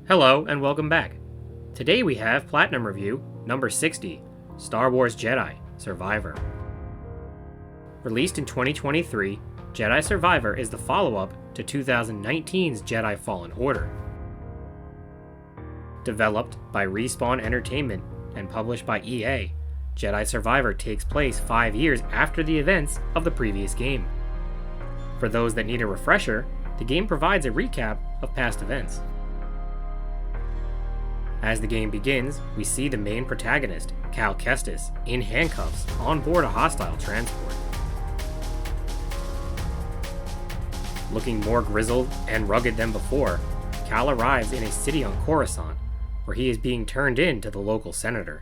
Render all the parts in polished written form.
Hello and welcome back. Today we have Platinum Review number 60, Star Wars Jedi Survivor. Released in 2023, Jedi Survivor is the follow-up to 2019's Jedi Fallen Order. Developed by Respawn Entertainment and published by EA, Jedi Survivor takes place 5 years after the events of the previous game. For those that need a refresher, the game provides a recap of past events. As the game begins, we see the main protagonist, Cal Kestis, in handcuffs on board a hostile transport. Looking more grizzled and rugged than before, Cal arrives in a city on Coruscant, where he is being turned in to the local senator.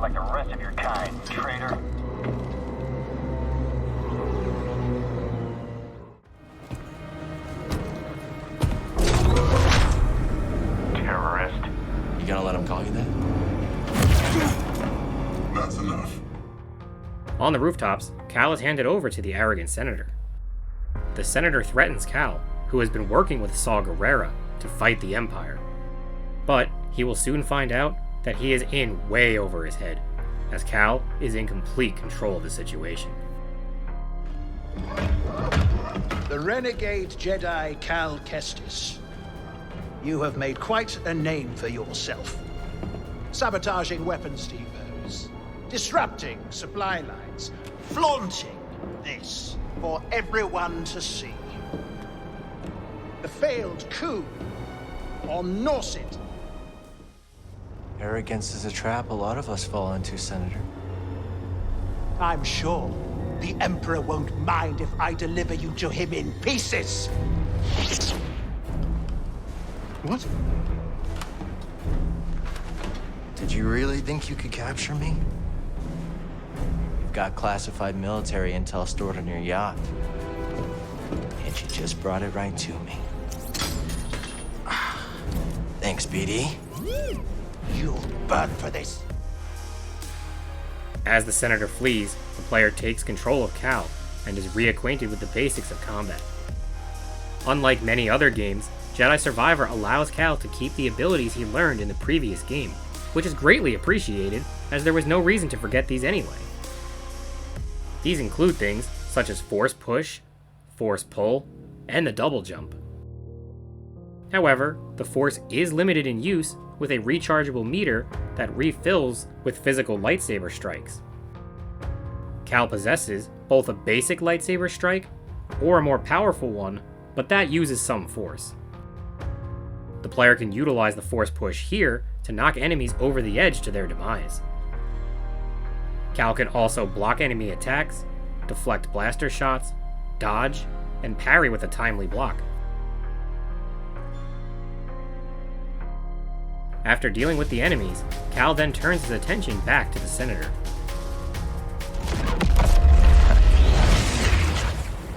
Like the rest of your kind, traitor. Terrorist. You gonna let him call you that? That's enough. On the rooftops, Cal is handed over to the arrogant senator. The senator threatens Cal, who has been working with Saw Gerrera to fight the Empire. But he will soon find out that he is in way over his head, as Cal is in complete control of the situation. The renegade Jedi Cal Kestis. You have made quite a name for yourself. Sabotaging weapons depots, disrupting supply lines, flaunting this for everyone to see. The failed coup on Norset. Arrogance is a trap a lot of us fall into, Senator. I'm sure the Emperor won't mind if I deliver you to him in pieces. What? Did you really think you could capture me? You've got classified military intel stored on your yacht. And you just brought it right to me. Thanks, BD. You'll burn for this. As the senator flees, the player takes control of Cal and is reacquainted with the basics of combat. Unlike many other games, Jedi Survivor allows Cal to keep the abilities he learned in the previous game, which is greatly appreciated, as there was no reason to forget these anyway. These include things such as Force Push, Force Pull, and the double jump. However, the Force is limited in use with a rechargeable meter that refills with physical lightsaber strikes. Cal possesses both a basic lightsaber strike or a more powerful one, but that uses some force. The player can utilize the Force Push here to knock enemies over the edge to their demise. Cal can also block enemy attacks, deflect blaster shots, dodge, and parry with a timely block. After dealing with the enemies, Cal then turns his attention back to the senator.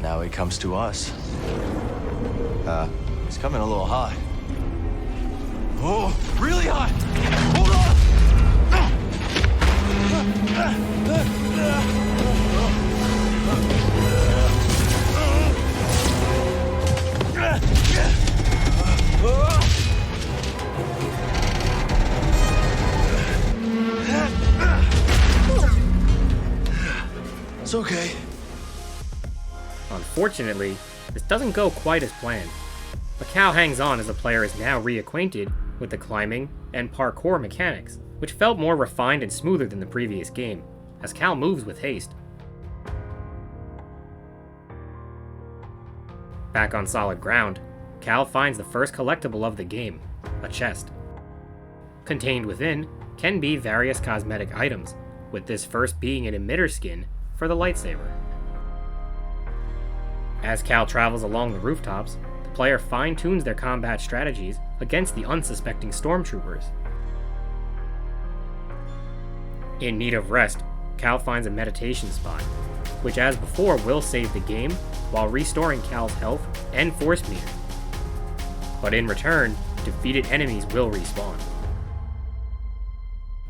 Now he comes to us. He's coming a little hot. Oh, really hot! Hold It's okay. Unfortunately, this doesn't go quite as planned, but Cal hangs on as the player is now reacquainted with the climbing and parkour mechanics, which felt more refined and smoother than the previous game, as Cal moves with haste. Back on solid ground, Cal finds the first collectible of the game, a chest. Contained within can be various cosmetic items, with this first being an emitter skin for the lightsaber. As Cal travels along the rooftops, the player fine-tunes their combat strategies against the unsuspecting stormtroopers. In need of rest, Cal finds a meditation spot, which as before will save the game while restoring Cal's health and force meter. But in return, defeated enemies will respawn.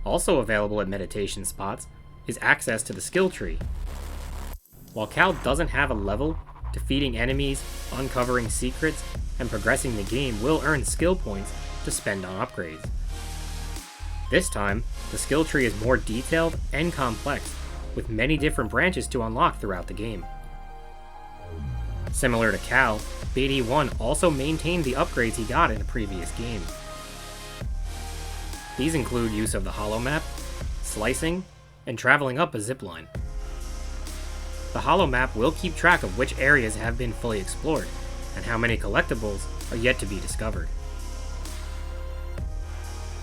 Also available at meditation spots is access to the skill tree. While Cal doesn't have a level, defeating enemies, uncovering secrets, and progressing the game will earn skill points to spend on upgrades. This time, the skill tree is more detailed and complex, with many different branches to unlock throughout the game. Similar to Cal, BD1 also maintained the upgrades he got in the previous game. These include use of the holomap, slicing, and traveling up a zipline. The holomap will keep track of which areas have been fully explored, and how many collectibles are yet to be discovered.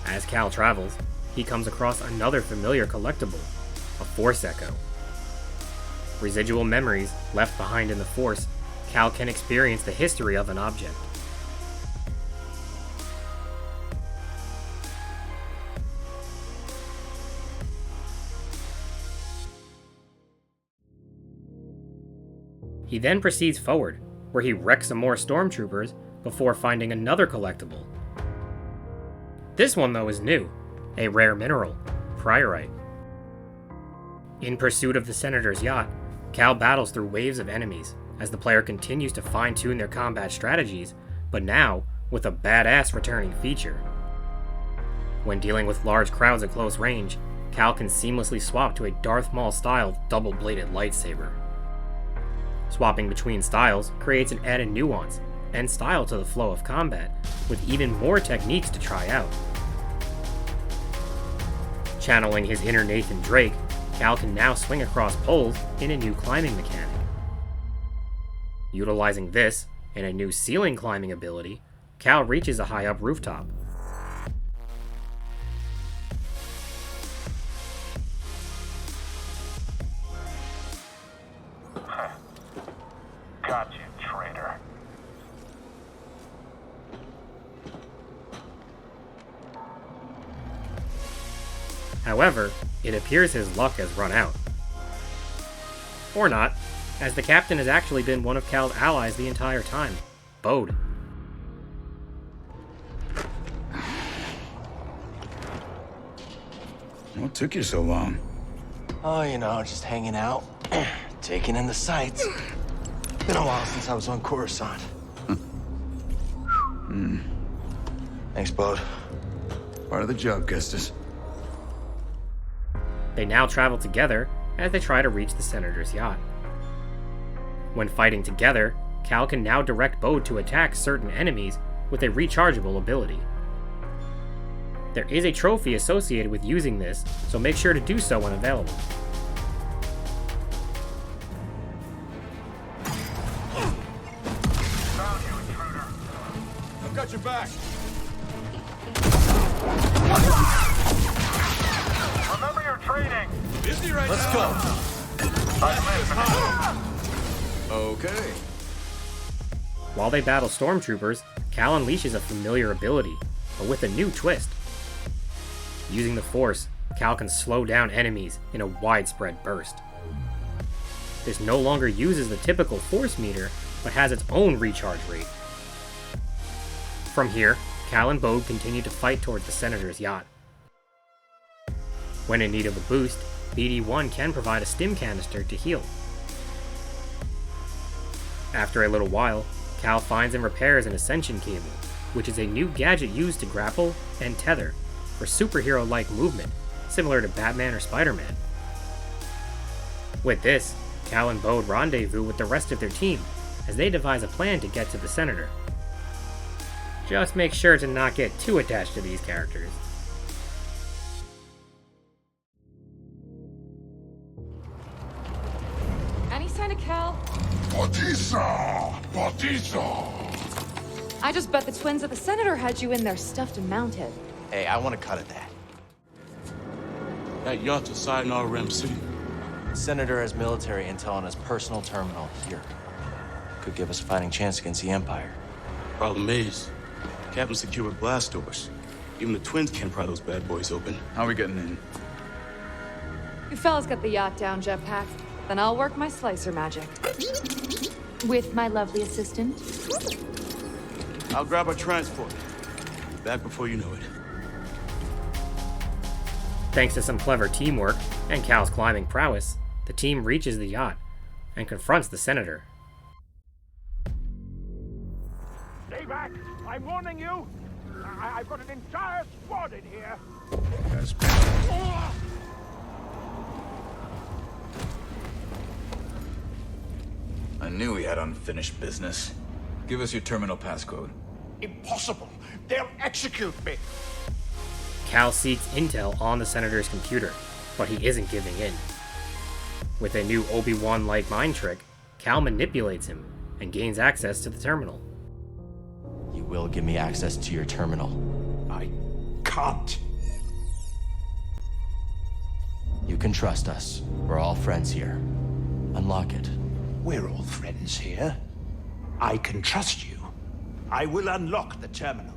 As Cal travels, he comes across another familiar collectible, a Force Echo. Residual memories left behind in the Force, Cal can experience the history of an object. He then proceeds forward, where he wrecks some more stormtroopers before finding another collectible. This one, though, is new, a rare mineral, priorite. In pursuit of the Senator's yacht, Cal battles through waves of enemies as the player continues to fine-tune their combat strategies, but now with a badass returning feature. When dealing with large crowds at close range, Cal can seamlessly swap to a Darth Maul-style double-bladed lightsaber. Swapping between styles creates an added nuance and style to the flow of combat, with even more techniques to try out. Channeling his inner Nathan Drake, Cal can now swing across poles in a new climbing mechanic. Utilizing this and a new ceiling climbing ability, Cal reaches a high-up rooftop. Got you, traitor. However, it appears his luck has run out. Or not, as the captain has actually been one of Cal's allies the entire time, Bode. What took you so long? Oh, just hanging out, taking in the sights. Been a while since I was on Coruscant. Thanks, Bode. Part of the job, Custis. They now travel together as they try to reach the Senator's yacht. When fighting together, Cal can now direct Bode to attack certain enemies with a rechargeable ability. There is a trophy associated with using this, so make sure to do so when available. Found you, intruder. I've got your back. Remember your training. Busy right Let's now. go. Okay. While they battle stormtroopers, Cal unleashes a familiar ability, but with a new twist. Using the Force, Cal can slow down enemies in a widespread burst. This no longer uses the typical Force meter, but has its own recharge rate. From here, Cal and Bode continue to fight towards the Senator's yacht. When in need of a boost, BD1 can provide a stim canister to heal. After a little while, Cal finds and repairs an Ascension cable, which is a new gadget used to grapple and tether for superhero-like movement, similar to Batman or Spider-Man. With this, Cal and Bode rendezvous with the rest of their team as they devise a plan to get to the Senator. Just make sure to not get too attached to these characters. Any sign of Cal? Batista! I just bet the twins at the Senator had you in there stuffed and mounted. Hey, I want to cut at that. That yacht's aside in our Rim City. The Senator has military intel on his personal terminal here. Could give us a fighting chance against the Empire. Problem is, Captain secured blast doors. Even the twins can't pry those bad boys open. How are we getting in? You fellas got the yacht down, Jetpack. Then I'll work my slicer magic. With my lovely assistant. I'll grab our transport. Back before you know it. Thanks to some clever teamwork and Cal's climbing prowess, the team reaches the yacht and confronts the senator. Stay back! I'm warning you! I've got an entire squad in here! I knew we had unfinished business. Give us your terminal passcode. Impossible! They'll execute me! Cal seeks intel on the senator's computer, but he isn't giving in. With a new Obi-Wan-like mind trick, Cal manipulates him and gains access to the terminal. You will give me access to your terminal. I can't. You can trust us. We're all friends here. Unlock it. We're all friends here. I can trust you. I will unlock the terminal.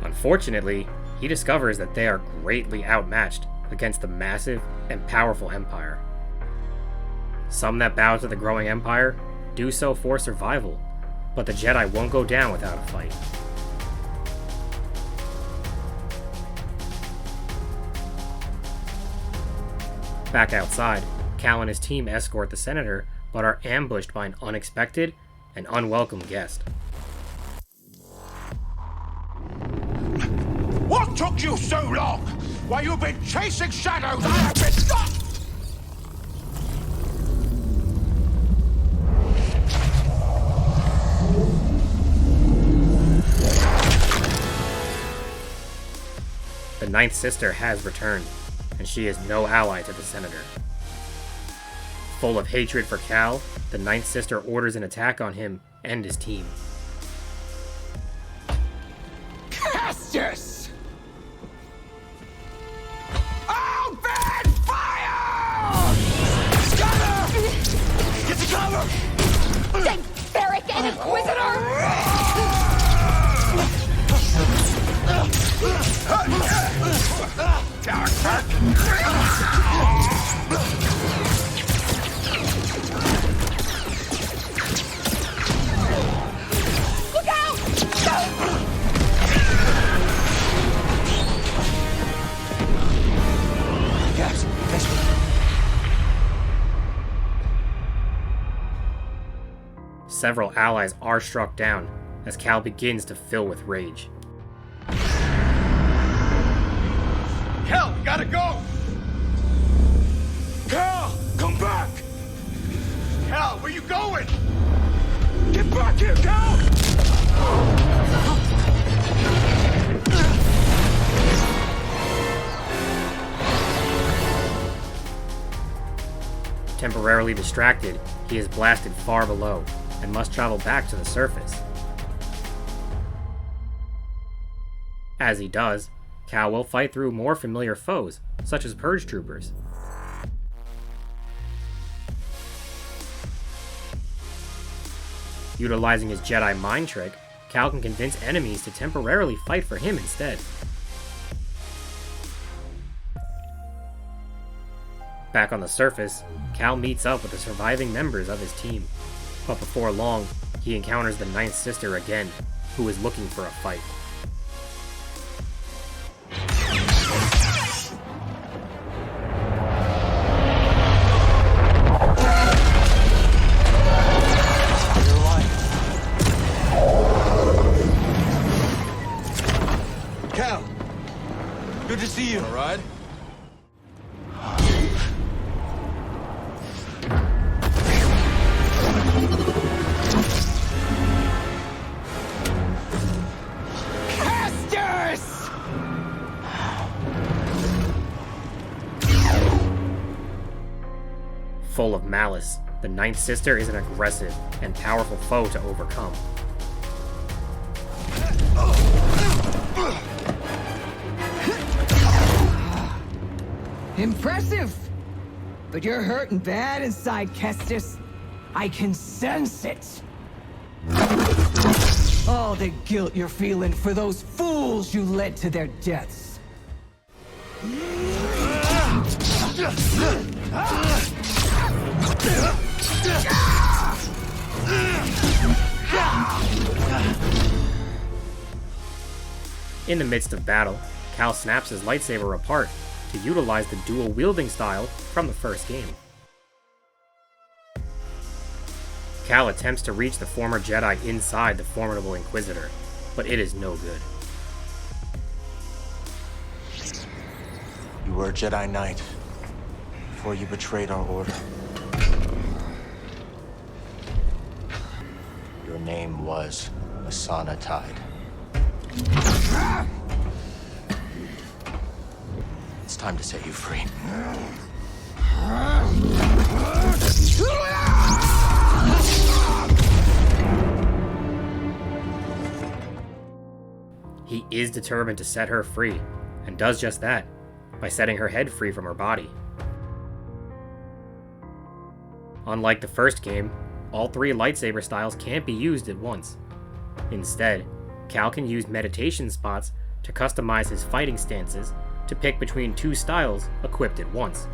Unfortunately, he discovers that they are greatly outmatched against the massive and powerful Empire. Some that bow to the growing Empire do so for survival, but the Jedi won't go down without a fight. Back outside, Cal and his team escort the senator, but are ambushed by an unexpected and unwelcome guest. What took you so long? While you've been chasing shadows, I have been stopped! The Ninth Sister has returned, and she is no ally to the Senator. Full of hatred for Cal, the Ninth Sister orders an attack on him and his team. Castus! Open fire! Scanner! Get to cover! Barbaric and Inquisitor! Look out! Yes, Several allies are struck down as Cal begins to fill with rage. Cal, we gotta go! Cal, come back! Cal, where you going? Get back here, Cal! Temporarily distracted, he is blasted far below and must travel back to the surface. As he does, Cal will fight through more familiar foes, such as Purge Troopers. Utilizing his Jedi mind trick, Cal can convince enemies to temporarily fight for him instead. Back on the surface, Cal meets up with the surviving members of his team, but before long, he encounters the Ninth Sister again, who is looking for a fight. Cal! Good to see you. All right? Full of malice, the Ninth Sister is an aggressive and powerful foe to overcome. Impressive! But you're hurting bad inside, Kestis. I can sense it! All the guilt you're feeling for those fools you led to their deaths. In the midst of battle, Cal snaps his lightsaber apart to utilize the dual wielding style from the first game. Cal attempts to reach the former Jedi inside the formidable Inquisitor, but it is no good. You were a Jedi Knight before you betrayed our order. Your name was Asana Tide. It's time to set you free. He is determined to set her free, and does just that, by setting her head free from her body. Unlike the first game, all three lightsaber styles can't be used at once. Instead, Cal can use meditation spots to customize his fighting stances to pick between two styles equipped at once.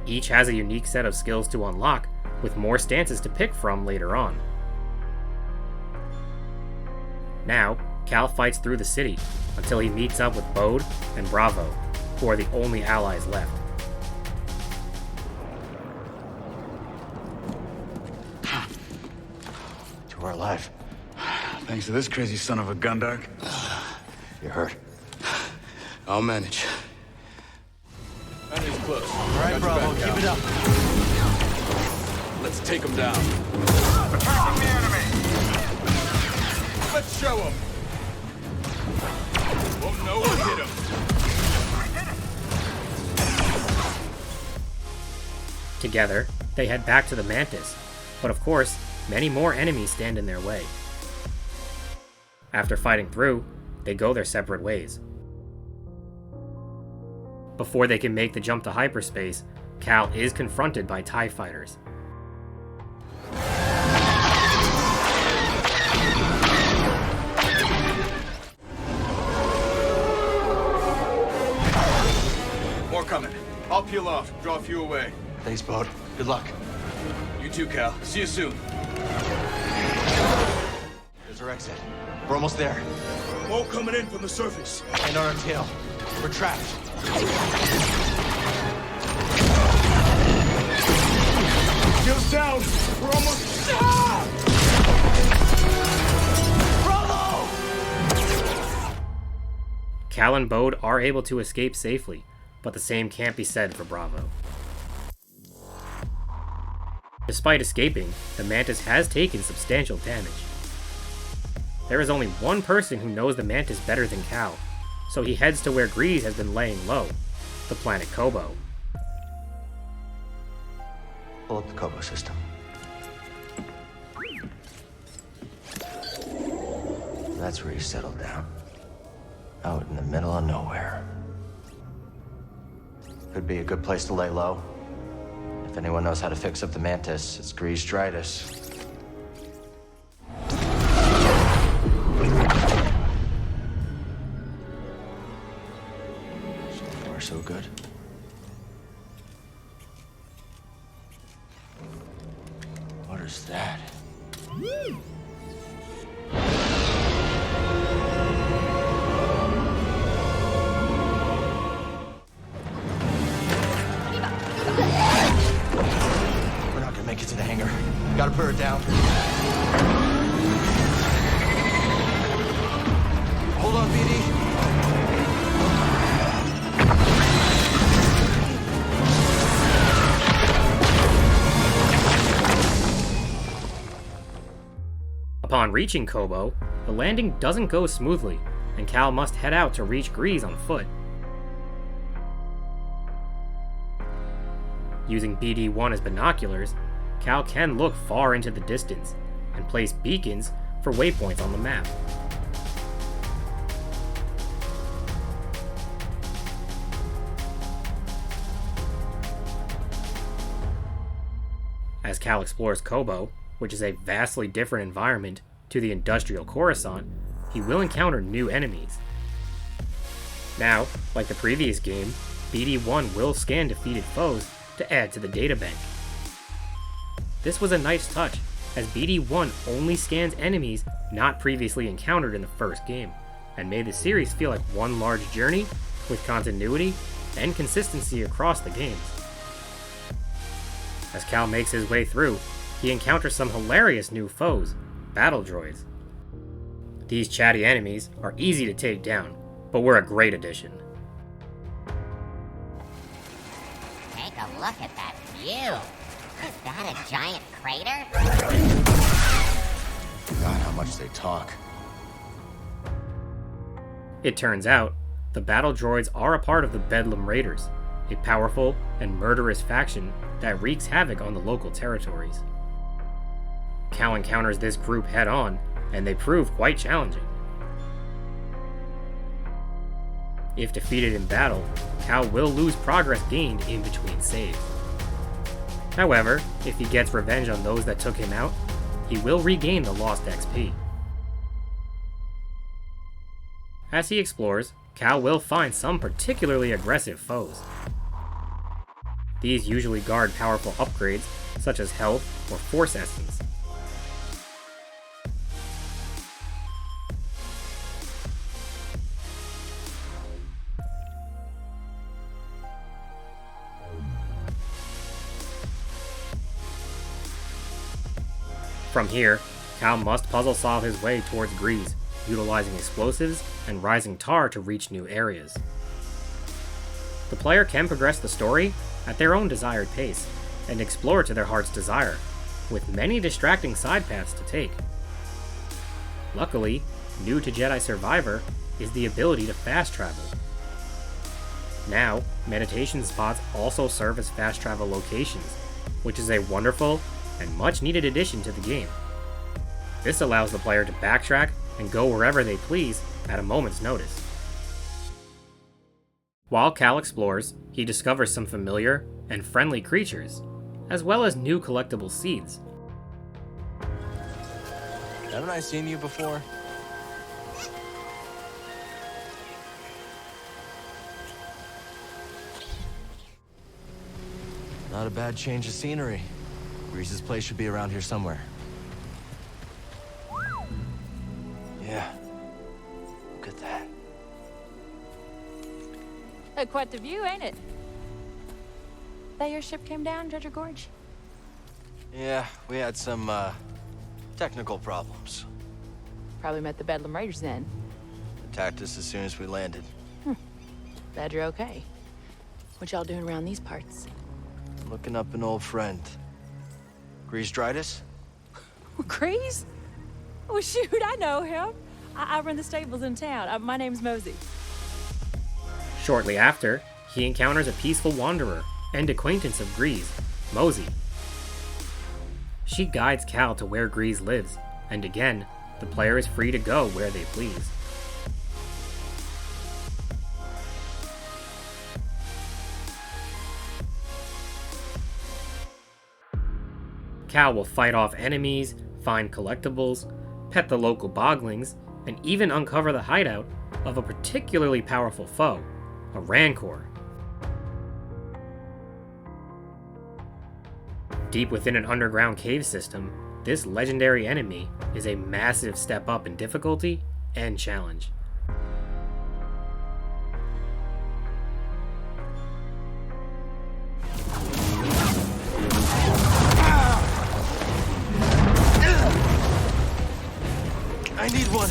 Each has a unique set of skills to unlock, with more stances to pick from later on. Now, Cal fights through the city until he meets up with Bode and Bravo, who are the only allies left. You are alive. Thanks to this crazy son of a Gundark. You're hurt. I'll manage. Enemy's close. All right, Bravo, keep it up. Let's take him down. Attacking the enemy! Let's show him! Won't know what hit him. Together, they head back to the Mantis, but of course, many more enemies stand in their way. After fighting through, they go their separate ways. Before they can make the jump to hyperspace, Cal is confronted by TIE fighters. More coming. I'll peel off, draw a few away. Thanks, Bode. Good luck. You too, Cal. See you soon. There's our exit. We're almost there. More coming in from the surface. And on our tail. We're trapped. Shields down. We're almost... Cal and Bode are able to escape safely, but the same can't be said for Bravo. Despite escaping, the Mantis has taken substantial damage. There is only one person who knows the Mantis better than Cal, so he heads to where Grease has been laying low, the planet Kobo. Pull up the Kobo system. That's where you settled down. Out in the middle of nowhere. Could be a good place to lay low. If anyone knows how to fix up the Mantis, it's Grease Dritus. So far, so good. What is that? We're not gonna make it to the hangar. Gotta put her down. Hold on, BD. Upon reaching Kobo, the landing doesn't go smoothly, and Cal must head out to reach Grease on foot. Using BD-1 as binoculars, Cal can look far into the distance, and place beacons for waypoints on the map. As Cal explores Kobo, which is a vastly different environment to the industrial Coruscant, he will encounter new enemies. Now, like the previous game, BD-1 will scan defeated foes to add to the databank. This was a nice touch, as BD-1 only scans enemies not previously encountered in the first game, and made the series feel like one large journey with continuity and consistency across the games. As Cal makes his way through, he encounters some hilarious new foes, battle droids. These chatty enemies are easy to take down, but were a great addition. Take a look at that view. Is that a giant crater? God, how much they talk. It turns out, the battle droids are a part of the Bedlam Raiders, a powerful and murderous faction that wreaks havoc on the local territories. Cal encounters this group head-on, and they prove quite challenging. If defeated in battle, Cal will lose progress gained in between saves. However, if he gets revenge on those that took him out, he will regain the lost XP. As he explores, Cal will find some particularly aggressive foes. These usually guard powerful upgrades, such as health or force essence. From here, Cal must puzzle solve his way towards Grease, utilizing explosives and rising tar to reach new areas. The player can progress the story at their own desired pace, and explore to their heart's desire, with many distracting side paths to take. Luckily, new to Jedi Survivor is the ability to fast travel. Now, meditation spots also serve as fast travel locations, which is a wonderful and much needed addition to the game. This allows the player to backtrack and go wherever they please at a moment's notice. While Cal explores, he discovers some familiar and friendly creatures, as well as new collectible seeds. Haven't I seen you before? Not a bad change of scenery. Grease's place should be around here somewhere. Yeah. Look at that. Quite the view, ain't it? That your ship came down, Dredger Gorge? Yeah, we had some, technical problems. Probably met the Bedlam Raiders then. Attacked us as soon as we landed. Glad you're okay. What y'all doing around these parts? Looking up an old friend. Grease Dritus? Grease? Well, shoot, I know him. I run the stables in town. My name's Mosey. Shortly after, he encounters a peaceful wanderer and acquaintance of Grease, Mosey. She guides Cal to where Grease lives, and again, the player is free to go where they please. Cal will fight off enemies, find collectibles, pet the local boglings, and even uncover the hideout of a particularly powerful foe, a Rancor. Deep within an underground cave system, this legendary enemy is a massive step up in difficulty and challenge. I need one.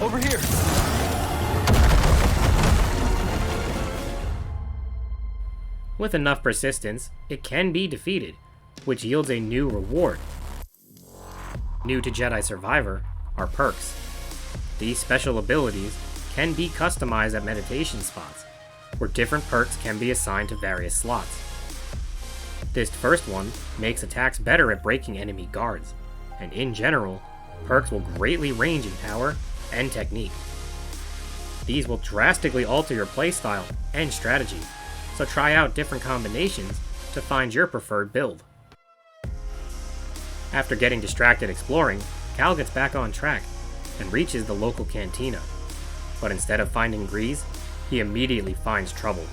Over here. With enough persistence, it can be defeated, which yields a new reward. New to Jedi Survivor are perks. These special abilities can be customized at meditation spots, where different perks can be assigned to various slots. This first one makes attacks better at breaking enemy guards, and in general, perks will greatly range in power and technique. These will drastically alter your playstyle and strategy, so try out different combinations to find your preferred build. After getting distracted exploring, Cal gets back on track and reaches the local cantina. But instead of finding Grease, he immediately finds trouble.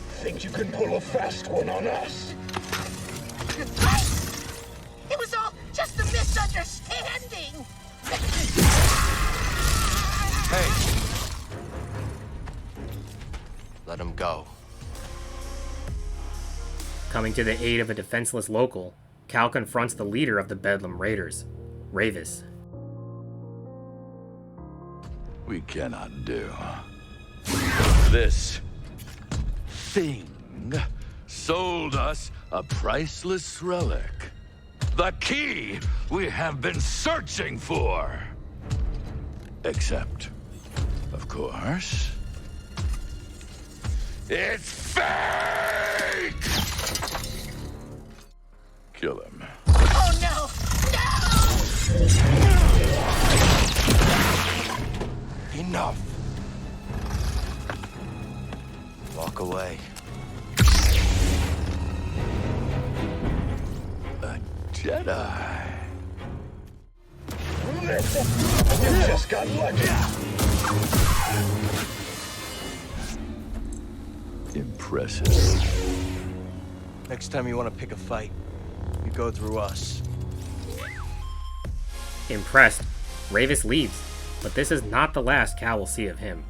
Think you can pull a fast one on us? It was all just a misunderstanding! Hey! Let him go. Coming to the aid of a defenseless local, Cal confronts the leader of the Bedlam Raiders, Ravis. We cannot do. This thing sold us a priceless relic. The key we have been searching for. Except, of course, it's fake! Kill him. Oh no! No! Enough. Walk away. A Jedi. You just got lucky. Impressive. Next time you want to pick a fight, you go through us. Impressed, Ravis leaves, but this is not the last Cal will see of him.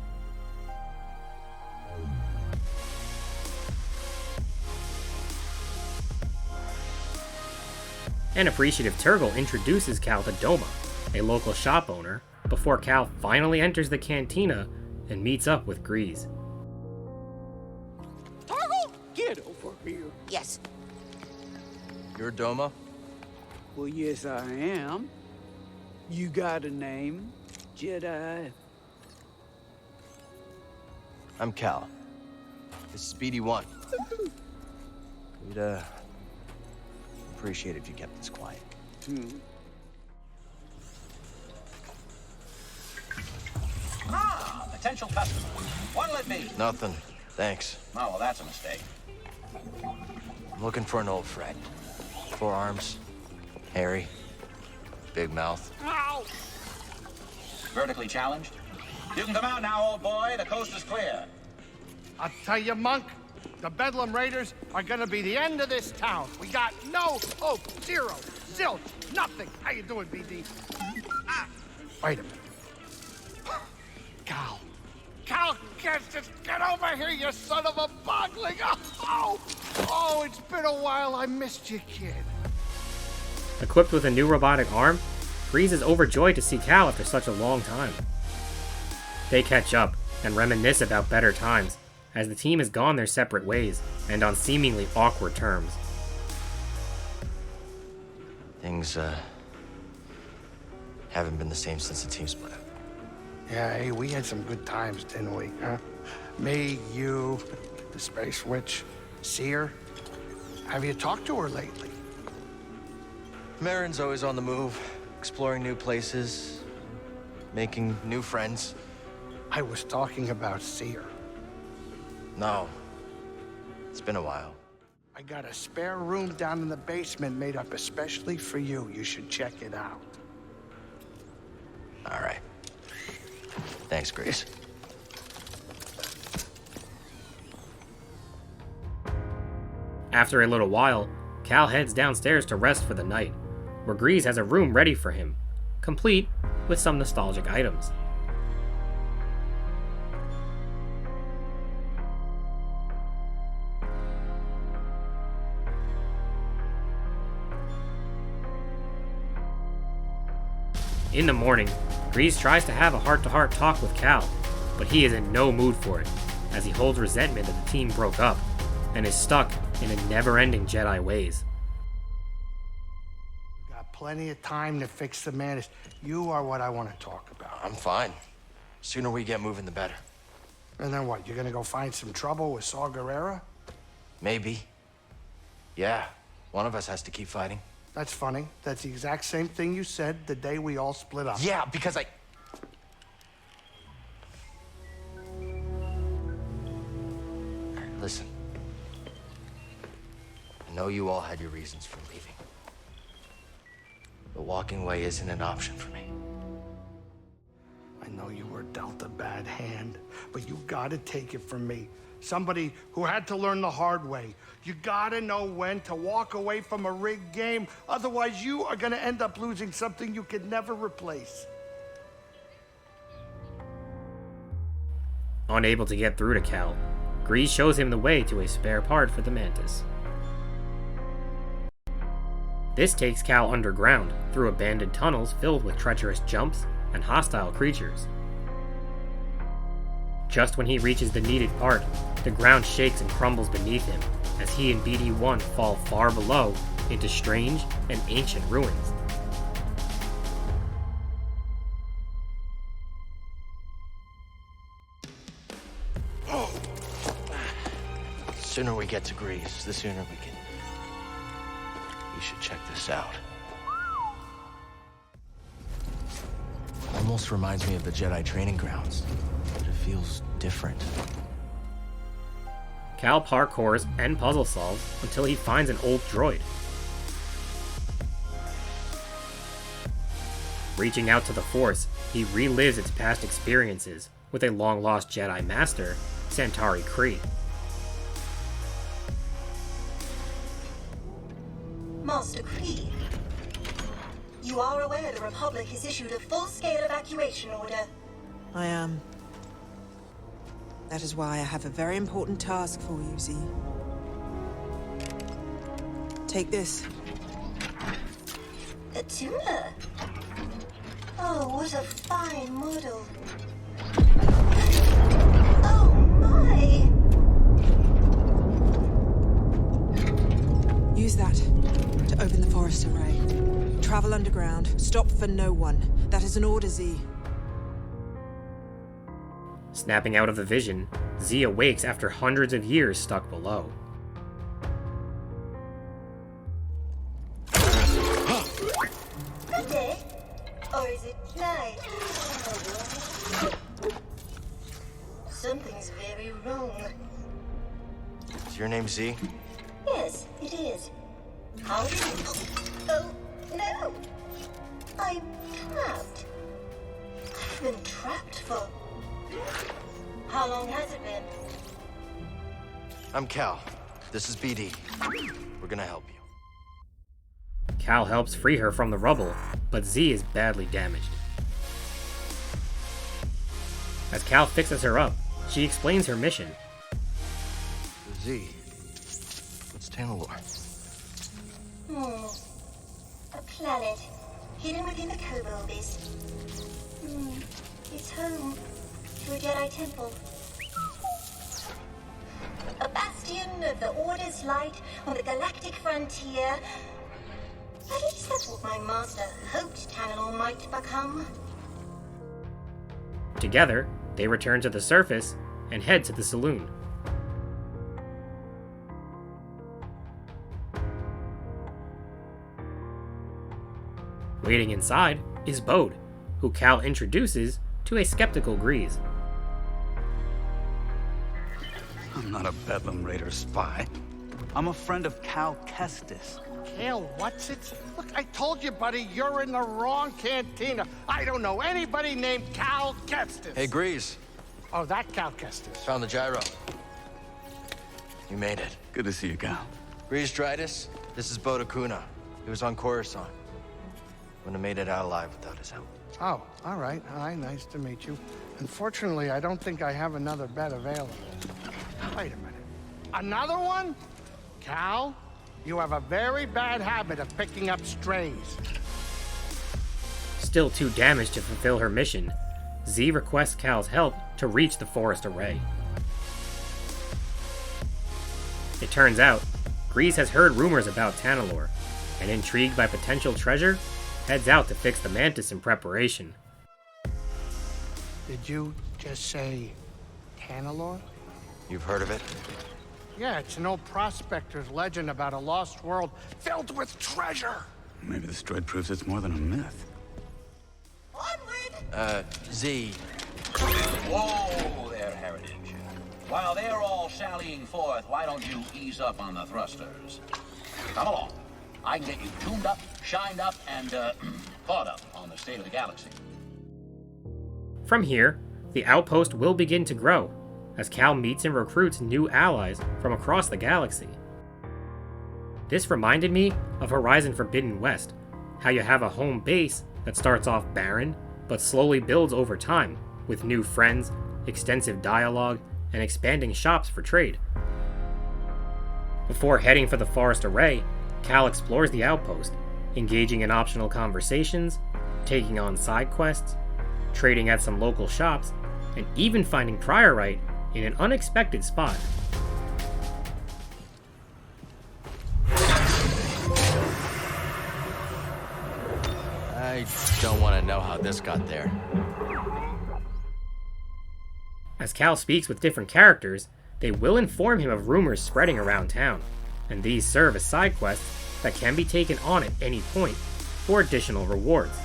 An appreciative Turgle introduces Cal to Doma, a local shop owner, before Cal finally enters the cantina and meets up with Grease. Turgle, get over here. Yes. You're Doma? Well, yes, I am. You got a name, Jedi? I'm Cal. This is Speedy 1. We'd, appreciate it if you kept this quiet. Ah, potential customer. What'll it be? Nothing. Thanks. Oh, well, that's a mistake. I'm looking for an old friend. 4 arms, hairy, big mouth. Ow! Vertically challenged? You can come out now, old boy. The coast is clear. I'll tell you, Monk, the Bedlam Raiders are gonna be the end of this town. We got no hope. Zero. Zilch. Nothing. How you doing, BD? Wait a minute. Cal. Cal, just get over here, you son of a bogling. Oh, it's been a while. I missed you, kid. Equipped with a new robotic arm, Grease is overjoyed to see Cal after such a long time. They catch up and reminisce about better times, as the team has gone their separate ways, and on seemingly awkward terms. Things, haven't been the same since the team split up. Yeah, hey, we had some good times, didn't we, huh? Me, you, the Space Witch, Seer. Have you talked to her lately? Marin's always on the move, exploring new places, making new friends. I was talking about Seer. No. It's been a while. I got a spare room down in the basement made up especially for you. You should check it out. All right. Thanks, Grease. After a little while, Cal heads downstairs to rest for the night, where Grease has a room ready for him, complete with some nostalgic items. In the morning, Grease tries to have a heart-to-heart talk with Cal, but he is in no mood for it, as he holds resentment that the team broke up, and is stuck in a never-ending Jedi ways. Got plenty of time to fix the madness. You are what I want to talk about. I'm fine. Sooner we get moving, the better. And then what, you're gonna go find some trouble with Saw Gerrera? Maybe. Yeah, one of us has to keep fighting. That's funny. That's the exact same thing you said the day we all split up. Yeah, because know you all had your reasons for leaving. But walking away isn't an option for me. I know you were dealt a bad hand, but you gotta take it from me. Somebody who had to learn the hard way. You gotta know when to walk away from a rigged game. Otherwise, you are gonna end up losing something you could never replace. Unable to get through to Cal, Grease shows him the way to a spare part for the Mantis. This takes Cal underground, through abandoned tunnels filled with treacherous jumps and hostile creatures. Just when he reaches the needed part, the ground shakes and crumbles beneath him, as he and BD-1 fall far below into strange and ancient ruins. The sooner we get to Grease, the sooner we can... We should check this out. Almost reminds me of the Jedi training grounds, but it feels different. Cal parkours and puzzle solves until he finds an old droid. Reaching out to the Force, he relives its past experiences with a long-lost Jedi Master, Santari Khri. Master Khri, you are aware the Republic has issued a full-scale evacuation order. I am. That is why I have a very important task for you, Z. Take this. A tuna? Oh, what a fine model. Oh, my! Use that to open the forest array. Travel underground. Stop for no one. That is an order, Z. Snapping out of the vision, Z awakes after hundreds of years stuck below. Good day. Or is it night? Something's very wrong. Is your name Z? Yes, it is. How do you... Oh, no! I'm trapped. I've been trapped for... How long has it been? I'm Cal. This is BD. We're gonna help you. Cal helps free her from the rubble, but Z is badly damaged. As Cal fixes her up, she explains her mission. Z, what's Tanalorr? A planet hidden within the Kobo Abyss. It's home to a Jedi temple. A bastion of the Order's light on the galactic frontier. At least that's what my master hoped Tanalorr might become. Together, they return to the surface and head to the saloon. Waiting inside is Bode, who Cal introduces to a skeptical Grease. I'm not a Bedlam Raider spy. I'm a friend of Cal Kestis. Cal, what's it? Look, I told you, buddy, you're in the wrong cantina. I don't know anybody named Cal Kestis. Hey, Grease. Oh, that Cal Kestis. Found the gyro. You made it. Good to see you, Cal. Grease Dritus, this is Bode Akuna. He was on Coruscant. Wouldn't have made it out alive without his help. Oh, all right. Hi, nice to meet you. Unfortunately, I don't think I have another bed available. Wait a minute. Another one? Cal, you have a very bad habit of picking up strays. Still too damaged to fulfill her mission, Z requests Cal's help to reach the forest array. It turns out, Grease has heard rumors about Tanalorr, and intrigued by potential treasure, heads out to fix the Mantis in preparation. Did you just say Tanalorr? You've heard of it? Yeah, it's an old prospector's legend about a lost world filled with treasure. Maybe this droid proves it's more than a myth. Z. Whoa there, Heritage. While they're all sallying forth, why don't you ease up on the thrusters? Come along. I can get you tuned up, shined up, and, caught up on the state of the galaxy. From here, the outpost will begin to grow, as Cal meets and recruits new allies from across the galaxy. This reminded me of Horizon Forbidden West, how you have a home base that starts off barren, but slowly builds over time, with new friends, extensive dialogue, and expanding shops for trade. Before heading for the Forest Array, Cal explores the outpost, engaging in optional conversations, taking on side quests, trading at some local shops, and even finding Priorite in an unexpected spot. I don't want to know how this got there. As Cal speaks with different characters, they will inform him of rumors spreading around town, and these serve as side quests that can be taken on at any point for additional rewards.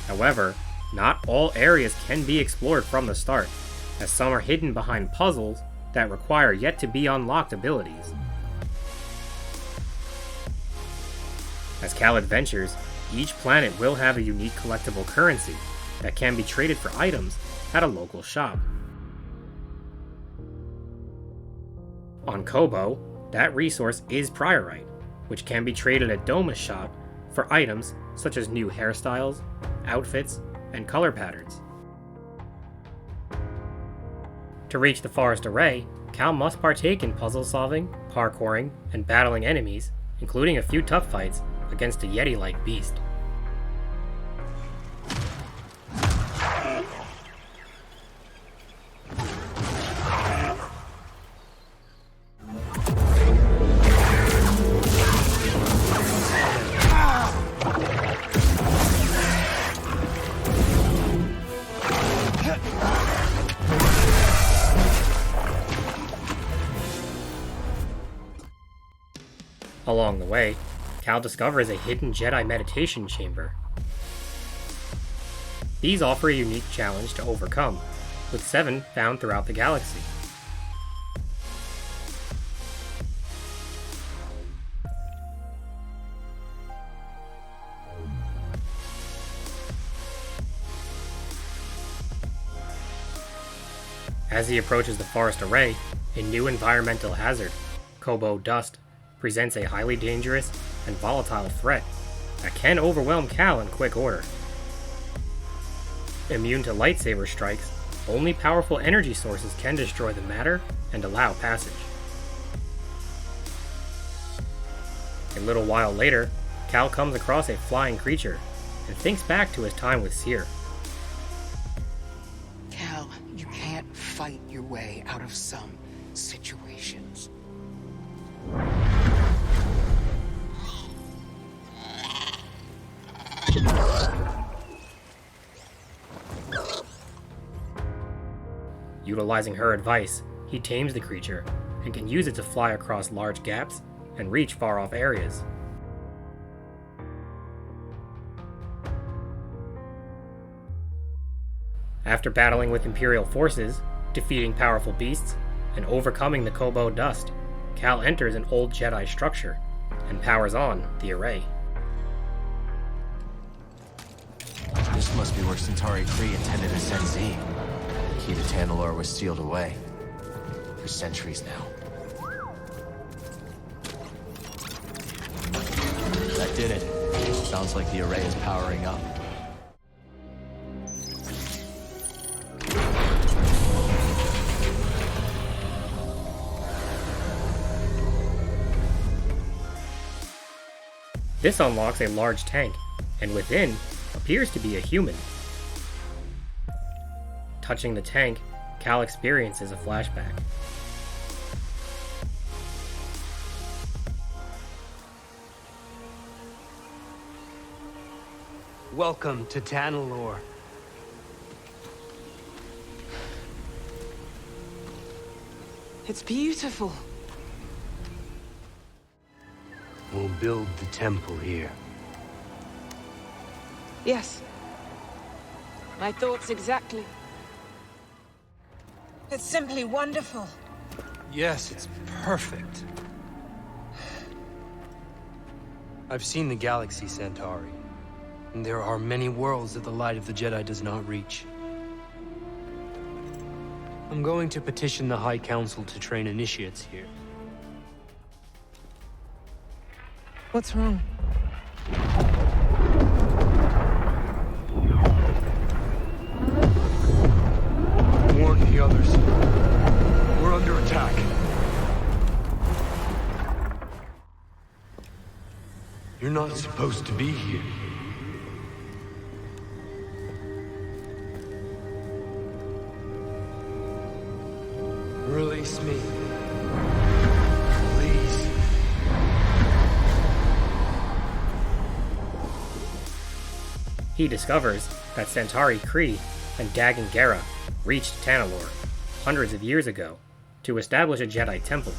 However, not all areas can be explored from the start, as some are hidden behind puzzles that require yet to be unlocked abilities. As Cal adventures, each planet will have a unique collectible currency that can be traded for items at a local shop. On Kobo, that resource is Priorite, which can be traded at Doma's shop for items such as new hairstyles, outfits, and color patterns. To reach the Forest Array, Cal must partake in puzzle solving, parkouring, and battling enemies, including a few tough fights against a Yeti-like beast. Along the way, Cal discovers a hidden Jedi meditation chamber. These offer a unique challenge to overcome, with 7 found throughout the galaxy. As he approaches the Forest Array, a new environmental hazard, Kobo dust, presents a highly dangerous and volatile threat that can overwhelm Cal in quick order. Immune to lightsaber strikes, only powerful energy sources can destroy the matter and allow passage. A little while later, Cal comes across a flying creature and thinks back to his time with Seer. Cal, you can't fight your way out of some situations. Utilizing her advice, he tames the creature and can use it to fly across large gaps and reach far-off areas. After battling with Imperial forces, defeating powerful beasts, and overcoming the Kobo dust, Cal enters an old Jedi structure and powers on the array. This must be where Centauri Kree intended to send Z. The key to Tanalorr was sealed away. For centuries now. That did it. Sounds like the array is powering up. This unlocks a large tank, and within appears to be a human. Touching the tank, Cal experiences a flashback. Welcome to Tanalorr. It's beautiful. We'll build the temple here. Yes. My thoughts exactly. It's simply wonderful. Yes, it's perfect. I've seen the galaxy, Centauri. And there are many worlds that the light of the Jedi does not reach. I'm going to petition the High Council to train initiates here. What's wrong? Warn the others. We're under attack. You're not supposed to be here. Release me. Please. He discovers that Centauri Kree and Dagan Gera reached Tanalorr hundreds of years ago to establish a Jedi temple,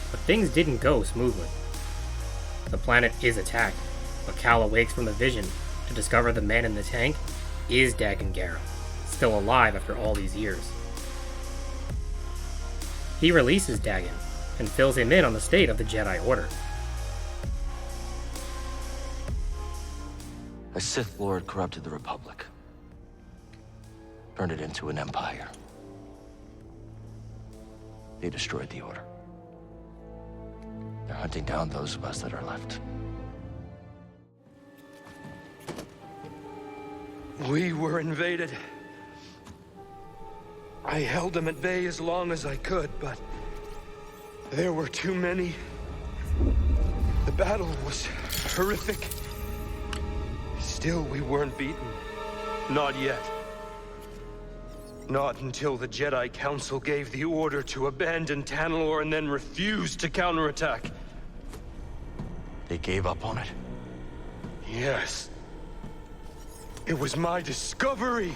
but things didn't go smoothly. The planet is attacked, but Cal awakes from the vision to discover the man in the tank is Dagan Gera, still alive after all these years. He releases Dagan and fills him in on the state of the Jedi Order. A Sith Lord corrupted the Republic. Turned it into an empire. They destroyed the Order. They're hunting down those of us that are left. We were invaded. I held them at bay as long as I could, but there were too many. The battle was horrific. Still, we weren't beaten. Not yet. Not until the Jedi Council gave the order to abandon Tanalorr and then refused to counterattack. They gave up on it? Yes. It was my discovery,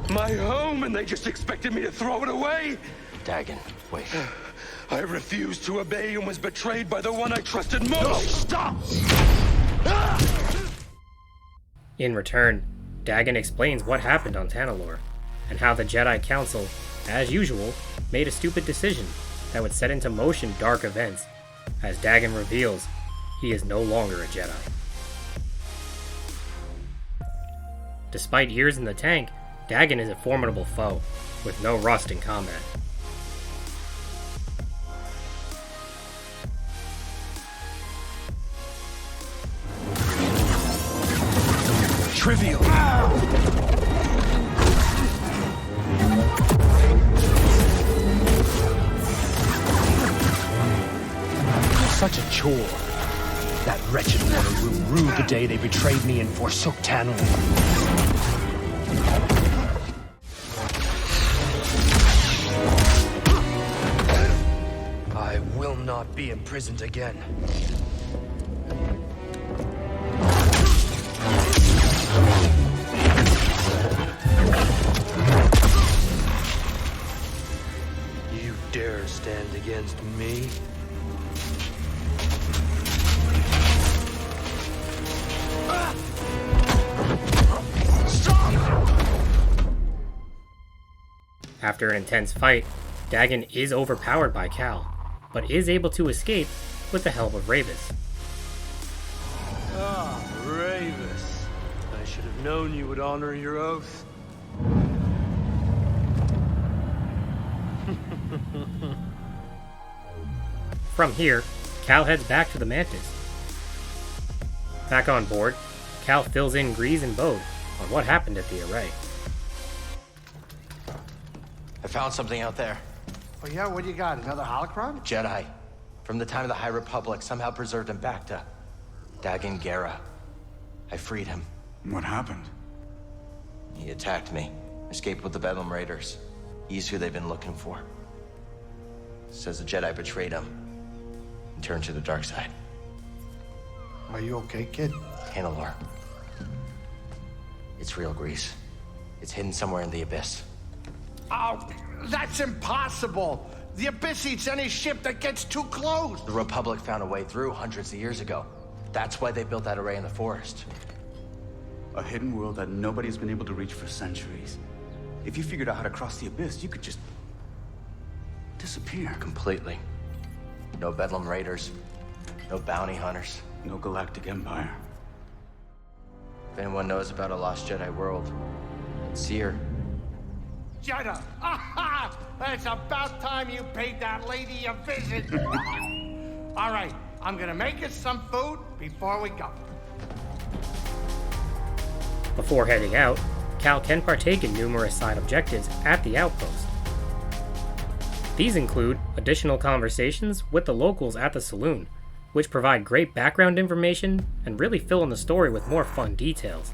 my home, and they just expected me to throw it away? Dagan, wait. I refused to obey and was betrayed by the one I trusted most! No, stop! In return, Dagan explains what happened on Tanalorr, and how the Jedi Council, as usual, made a stupid decision that would set into motion dark events, as Dagan reveals he is no longer a Jedi. Despite years in the tank, Dagan is a formidable foe, with no rust in combat. Trivial! Such a chore. That wretched water ruled the day they betrayed me and forsook Tanalorr. I will not be imprisoned again. You dare stand against me? After an intense fight, Dagan is overpowered by Cal, but is able to escape with the help of Ravis. Ah, Ravis. I should have known you would honor your oath. From here, Cal heads back to the Mantis. Back on board, Cal fills in Grease and Bode on what happened at the array. I found something out there. Oh yeah, what do you got? Another holocron? Jedi. From the time of the High Republic, somehow preserved him back to Dagan Gera. I freed him. What happened? He attacked me. Escaped with the Bedlam Raiders. He's who they've been looking for. Says the Jedi betrayed him and turned to the dark side. Are you okay, kid? Tanalorr. It's real, Grease. It's hidden somewhere in the Abyss. Oh, that's impossible! The Abyss eats any ship that gets too close! The Republic found a way through hundreds of years ago. That's why they built that array in the forest. A hidden world that nobody's been able to reach for centuries. If you figured out how to cross the Abyss, you could just disappear. Completely. No Bedlam Raiders. No bounty hunters. no galactic empire. If anyone knows about a lost Jedi world, it's here. Jedi! Aha! It's about time you paid that lady a visit. All right, I'm gonna make us some food before we go. Before heading out, Cal can partake in numerous side objectives at the outpost. These include additional conversations with the locals at the saloon, which provide great background information and really fill in the story with more fun details.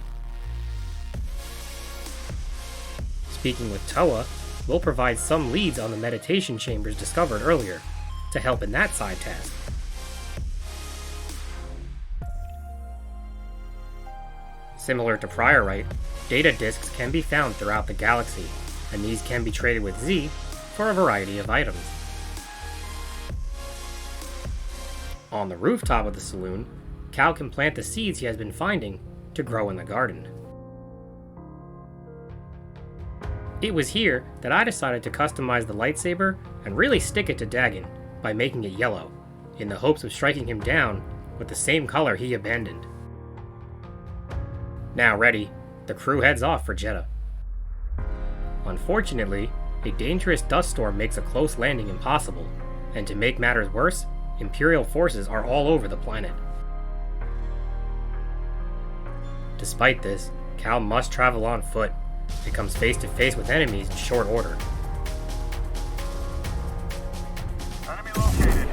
Speaking with Toa, we'll provide some leads on the meditation chambers discovered earlier, to help in that side task. Similar to Priorite, data disks can be found throughout the galaxy, and these can be traded with Z for a variety of items. On the rooftop of the saloon, Cal can plant the seeds he has been finding to grow in the garden. It was here that I decided to customize the lightsaber and really stick it to Dagan by making it yellow, in the hopes of striking him down with the same color he abandoned. Now ready, the crew heads off for Jedha. Unfortunately, a dangerous dust storm makes a close landing impossible, and to make matters worse, Imperial forces are all over the planet. Despite this, Cal must travel on foot and comes face to face with enemies in short order. Enemy located.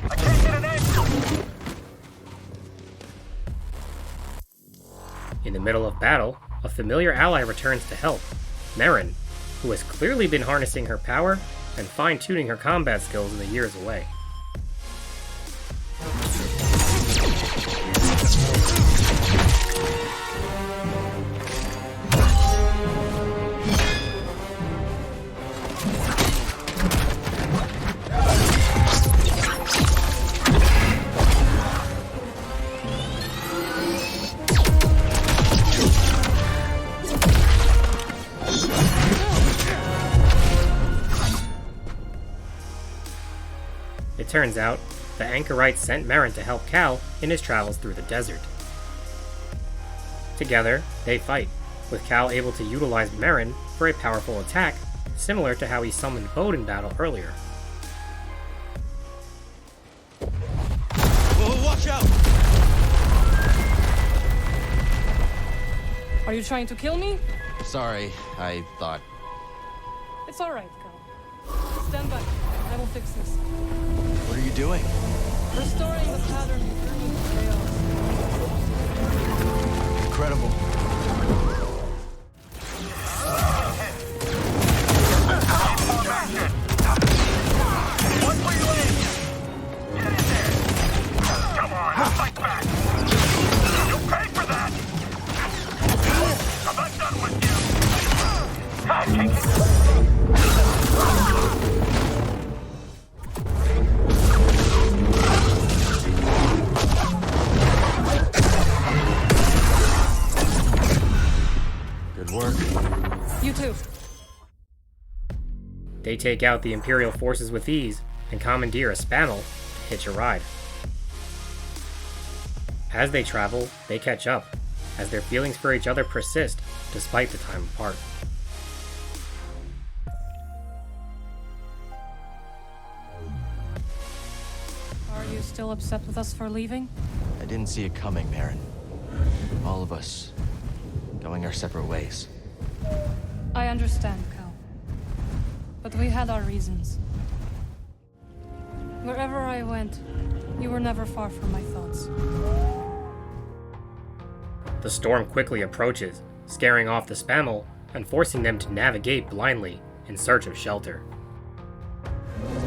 I can't get an angle. In the middle of battle, a familiar ally returns to help, Merrin, who has clearly been harnessing her power and fine-tuning her combat skills in the years away. It turns out, the Anchorites sent Merrin to help Cal in his travels through the desert. Together, they fight, with Cal able to utilize Merrin for a powerful attack, similar to how he summoned Bode in battle earlier. Whoa, watch out! Are you trying to kill me? Sorry, I thought... It's alright, Cal. Stand by. I will fix this. What are you doing? Restoring the pattern through the chaos. Incredible. Come on, fight back! You'll pay for that! I'm not done with you! Take it! Good work. You too. They take out the Imperial forces with ease and commandeer a Spaniel to hitch a ride. As they travel, they catch up, as their feelings for each other persist despite the time apart. Are you still upset with us for leaving? I didn't see it coming, Merrin. All of us going our separate ways. I understand, Cal. But we had our reasons. Wherever I went, you were never far from my thoughts. The storm quickly approaches, scaring off the Spaniel and forcing them to navigate blindly in search of shelter.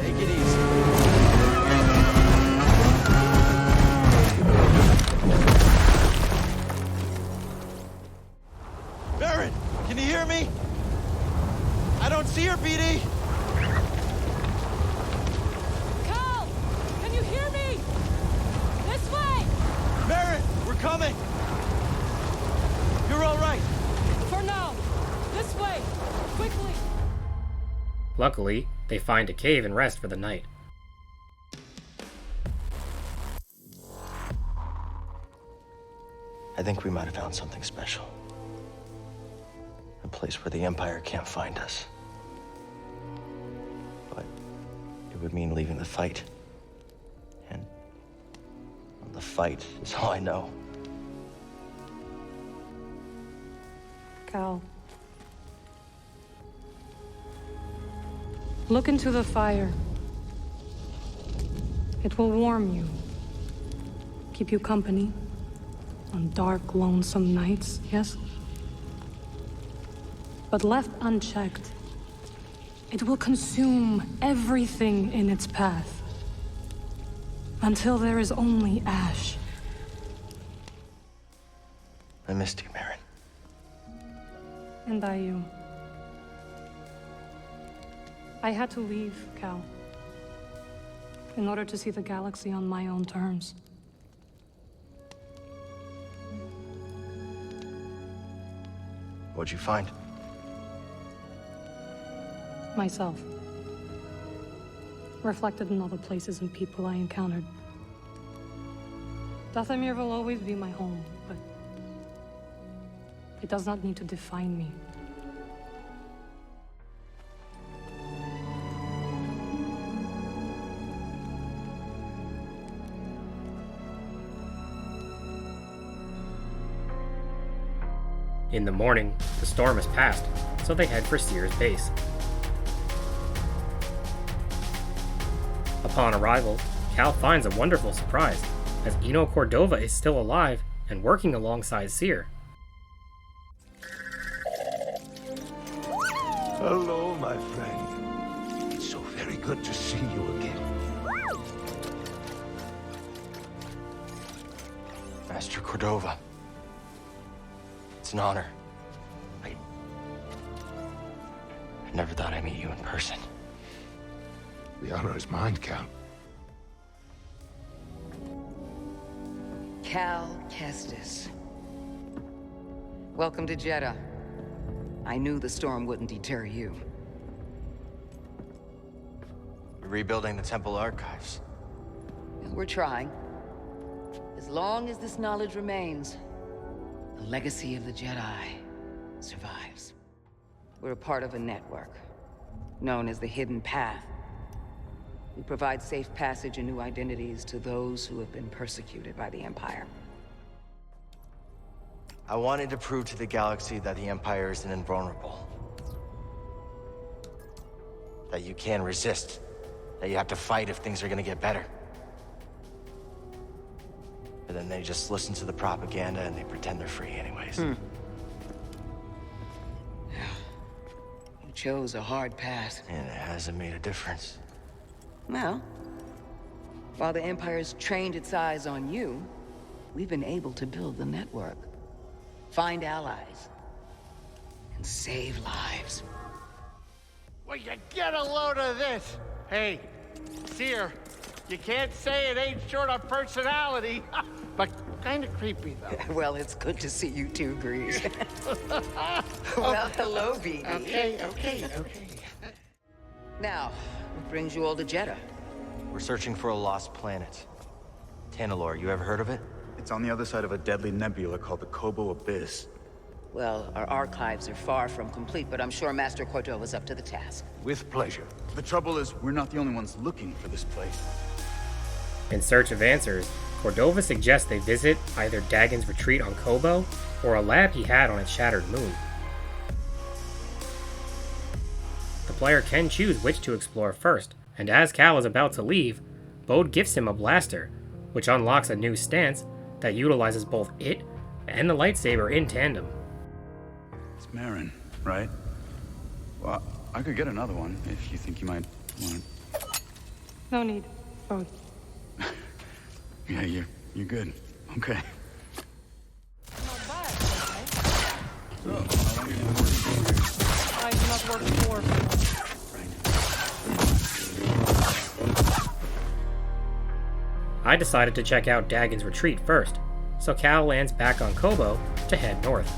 Take it easy. Merrin, can you hear me? I don't see her, BD. Cal! Can you hear me? This way! Merrin, we're coming. You're all right. For now. This way. Quickly. Luckily, they find a cave and rest for the night. I think we might have found something special. A place where the Empire can't find us. But it would mean leaving the fight. And the fight is all I know. Cal. Look into the fire. It will warm you. Keep you company. On dark, lonesome nights, yes? But left unchecked, it will consume everything in its path. Until there is only ash. I missed you, Marin. And I you. I had to leave, Cal. In order to see the galaxy on my own terms. What'd you find? Myself. Reflected in all the places and people I encountered. Dathomir will always be my home, but it does not need to define me. In the morning, the storm has passed, so they head for Cere's base. Upon arrival, Cal finds a wonderful surprise, as Eno Cordova is still alive and working alongside Cere. Hello, my friend. It's so very good to see you again. Master Cordova. It's an honor. I never thought I'd meet you in person. The honor is mine, Cal. Cal Kestis. Welcome to Jeddah. I knew the storm wouldn't deter you. Rebuilding the temple archives. We're trying. As long as this knowledge remains, the legacy of the Jedi survives. We're a part of a network, known as the Hidden Path. We provide safe passage and new identities to those who have been persecuted by the Empire. I wanted to prove to the galaxy that the Empire isn't invulnerable. That you can resist. That you have to fight if things are gonna get better. But then they just listen to the propaganda and they pretend they're free anyways. You chose a hard path. And it hasn't made a difference. Well, while the Empire's trained its eyes on you, we've been able to build the network. Find allies. And save lives. Will you get a load of this? Hey, Cere, you can't say it ain't short of personality, but kind of creepy, though. Well, it's good to see you too, Grease. Well, hello, BD. Okay. Now, what brings you all to Jeddah? We're searching for a lost planet. Tanalorr, you ever heard of it? It's on the other side of a deadly nebula called the Kobo Abyss. Well, our archives are far from complete, but I'm sure Master Cordova's up to the task. With pleasure. The trouble is, we're not the only ones looking for this place. In search of answers, Cordova suggests they visit either Dagon's retreat on Kobo or a lab he had on its shattered moon. The player can choose which to explore first, and as Cal is about to leave, Bode gifts him a blaster, which unlocks a new stance that utilizes both it and the lightsaber in tandem. It's Marin, right? Well, I could get another one if you think you might want it. No need. Both. Yeah, you're good. Okay. Not bad, I do not work for. I decided to check out Dagon's retreat first, so Cal lands back on Kobo to head north.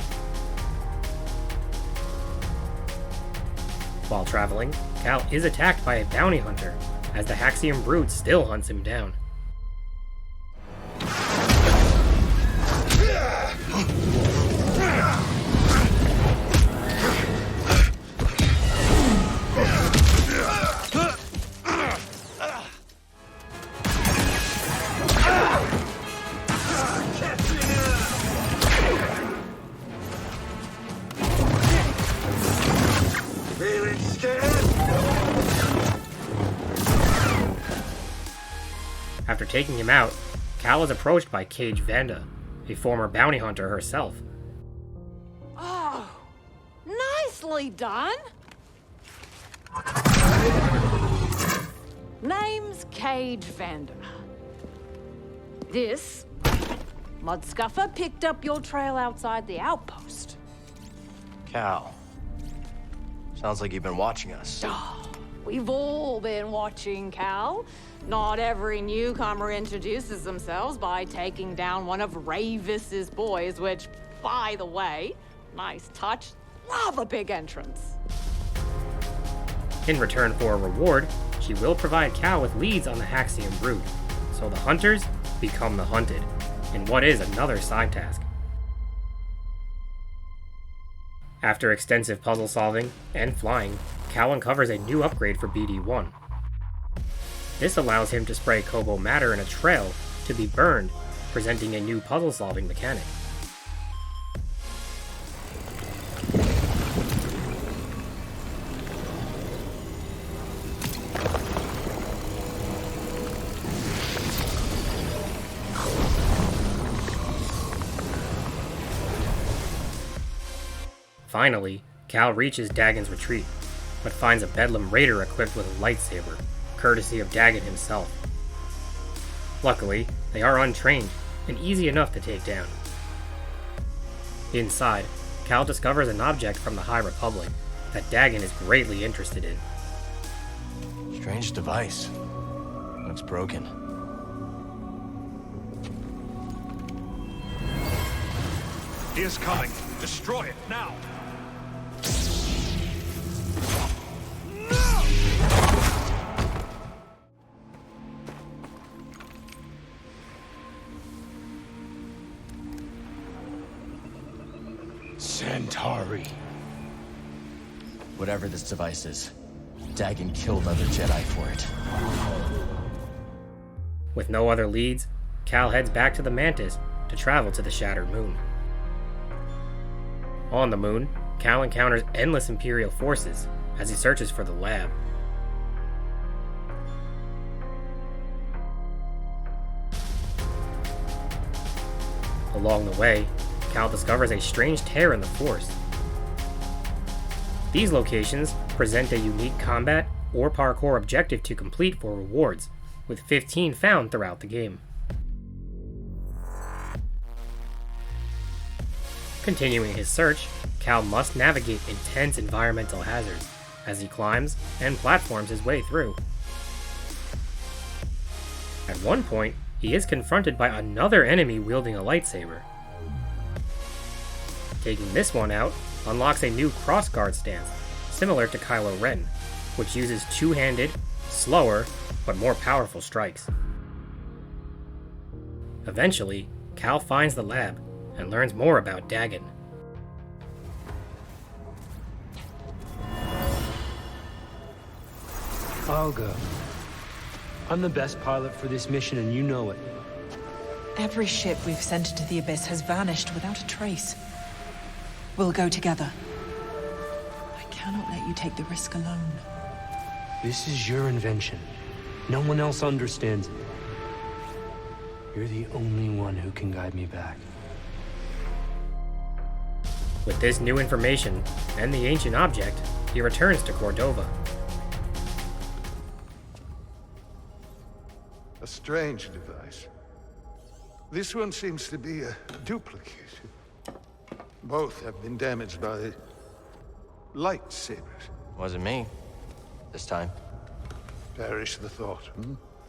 While traveling, Cal is attacked by a bounty hunter, as the Haxion brood still hunts him down. Feeling scared? After taking him out, Cal is approached by Cage Vanda, a former bounty hunter herself. Oh, nicely done. Name's Cage Vanda. This Mudscuffer picked up your trail outside the outpost. Cal. Sounds like you've been watching us. Oh, we've all been watching, Cal. Not every newcomer introduces themselves by taking down one of Ravis's boys, which, by the way, nice touch. Love a big entrance. In return for a reward, she will provide Cal with leads on the Haxion brood, so the hunters become the hunted, in what is another side task. After extensive puzzle solving and flying, Cal uncovers a new upgrade for BD-1. This allows him to spray Kobo matter in a trail to be burned, presenting a new puzzle solving mechanic. Finally, Cal reaches Dagon's retreat, but finds a Bedlam Raider equipped with a lightsaber, courtesy of Dagon himself. Luckily, they are untrained and easy enough to take down. Inside, Cal discovers an object from the High Republic that Dagon is greatly interested in. Strange device. Looks broken. He is coming. Destroy it now. Centauri. Whatever this device is, Dagon killed other Jedi for it. With no other leads, Cal heads back to the Mantis to travel to the Shattered Moon. On the moon, Cal encounters endless Imperial forces as he searches for the lab. Along the way, Cal discovers a strange tear in the Force. These locations present a unique combat or parkour objective to complete for rewards, with 15 found throughout the game. Continuing his search, Cal must navigate intense environmental hazards as he climbs and platforms his way through. At one point, he is confronted by another enemy wielding a lightsaber. Taking this one out unlocks a new crossguard stance, similar to Kylo Ren, which uses two-handed, slower, but more powerful strikes. Eventually, Cal finds the lab and learns more about Dagon. I'll go. I'm the best pilot for this mission, and you know it. Every ship we've sent into the Abyss has vanished without a trace. We'll go together. I cannot let you take the risk alone. This is your invention. No one else understands it. You're the only one who can guide me back. With this new information and the ancient object, he returns to Cordova. A strange device. This one seems to be a duplicate. Both have been damaged by lightsabers. Wasn't me. This time. Perish the thought,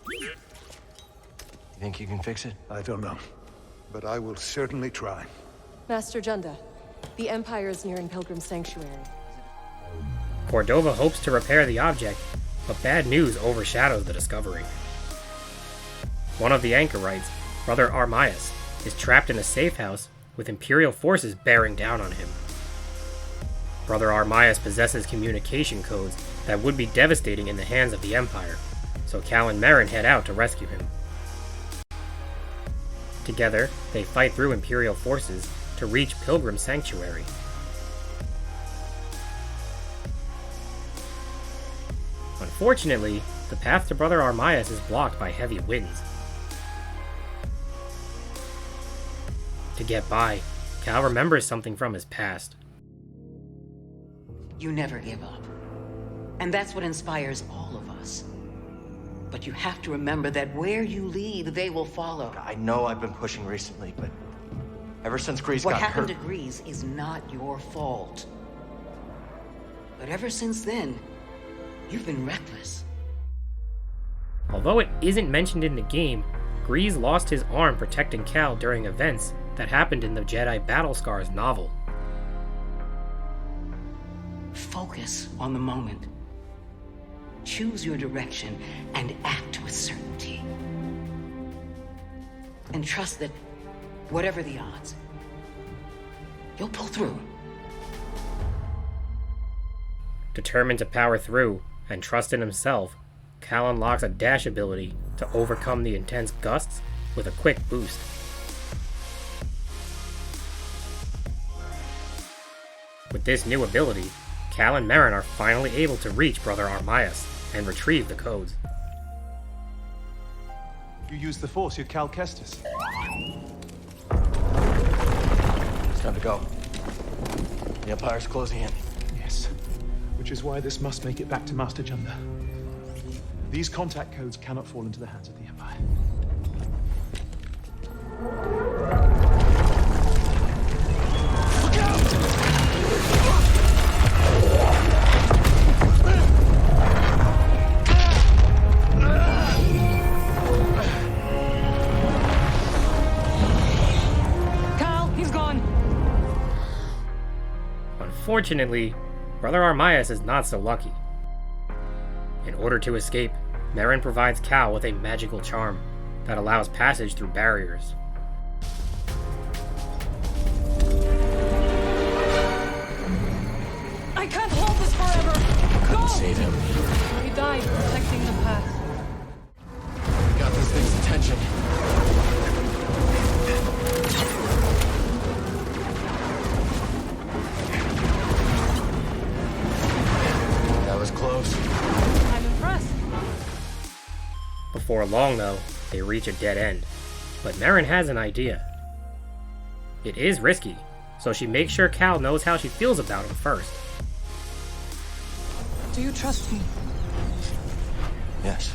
You think you can fix it? I don't know. But I will certainly try. Master Junda, the Empire is nearing Pilgrim Sanctuary. Cordova hopes to repair the object, but bad news overshadows the discovery. One of the anchorites, Brother Armias, is trapped in a safe house with Imperial forces bearing down on him. Brother Armias possesses communication codes that would be devastating in the hands of the Empire, so Cal and Merrin head out to rescue him. Together, they fight through Imperial forces to reach Pilgrim Sanctuary. Unfortunately, the path to Brother Armias is blocked by heavy winds. To get by, Cal remembers something from his past. You never give up. And that's what inspires all of us. But you have to remember that where you lead, they will follow. I know I've been pushing recently, but ever since Grease What got happened hurt... to Grease is not your fault. But ever since then, you've been reckless. Although it isn't mentioned in the game, Grease lost his arm protecting Cal during events that happened in the Jedi Battle Scars novel. Focus on the moment. Choose your direction and act with certainty. And trust that, whatever the odds, you'll pull through. Determined to power through and trust in himself, Cal unlocks a dash ability to overcome the intense gusts with a quick boost. With this new ability, Cal and Merrin are finally able to reach Brother Armias and retrieve the codes. You used the Force, you're Cal Kestis. It's time to go. The Empire's closing in. Yes. Which is why this must make it back to Master Junda. These contact codes cannot fall into the hands of the Empire. Look out! Cal, he's gone. Unfortunately, Brother Armias is not so lucky. In order to escape, Merrin provides Cal with a magical charm that allows passage through barriers. I can't hold this forever. Go! Save him. He died protecting the path. Got this thing's attention. That was close. I'm impressed. Before long, though, they reach a dead end. But Merrin has an idea. It is risky, so she makes sure Cal knows how she feels about him first. Do you trust me? Yes.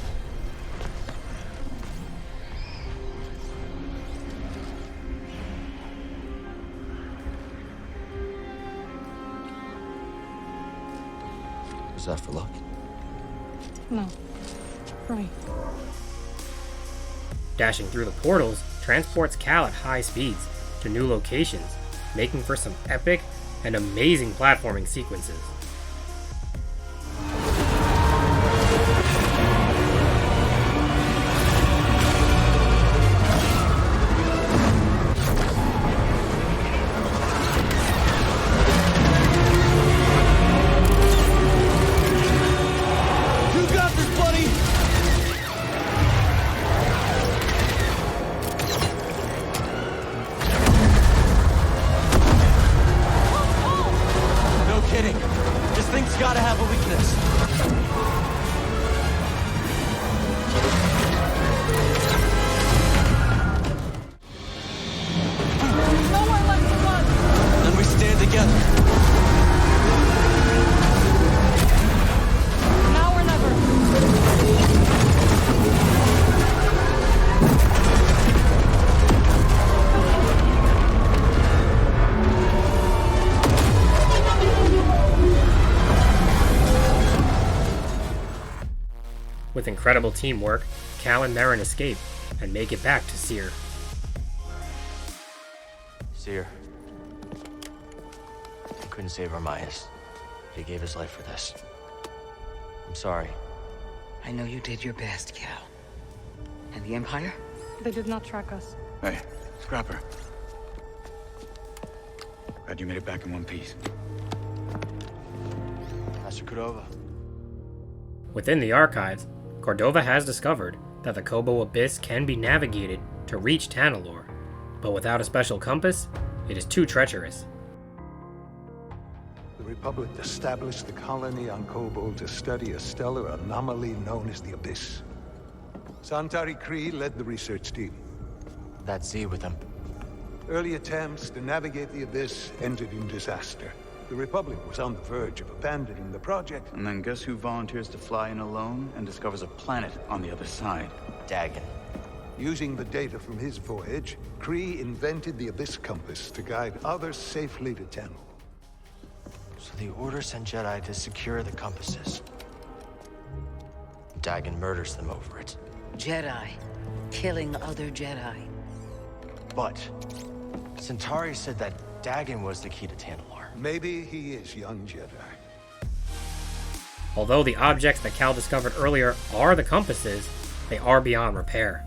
Was that for luck? No. For me. Dashing through the portals transports Cal at high speeds to new locations, making for some epic and amazing platforming sequences. You got this, buddy! No kidding. This thing's gotta have a weakness. Nowhere left to run. Then we stand together. Now or never. With incredible teamwork, Cal and Merrin escape and make it back to Seer. Seer. I couldn't save Armias. He gave his life for this. I'm sorry. I know you did your best, Cal. And the Empire? They did not track us. Hey, Scrapper. Glad you made it back in one piece. Master Cordova. Within the archives, Cordova has discovered that the Koboh Abyss can be navigated to reach Tanalorr, but without a special compass, it is too treacherous. The Republic established the colony on Koboh to study a stellar anomaly known as the Abyss. Santari Khri led the research team. That Z with him. Early attempts to navigate the Abyss ended in disaster. The Republic was on the verge of abandoning the project. And then guess who volunteers to fly in alone and discovers a planet on the other side? Dagon. Using the data from his voyage, Khri invented the Abyss Compass to guide others safely to Tanalorr. So the Order sent Jedi to secure the compasses. Dagon murders them over it. Jedi. Killing other Jedi. But Centauri said that Dagon was the key to Tanalorr. Maybe he is young Jedi. Although the objects that Cal discovered earlier are the compasses, they are beyond repair.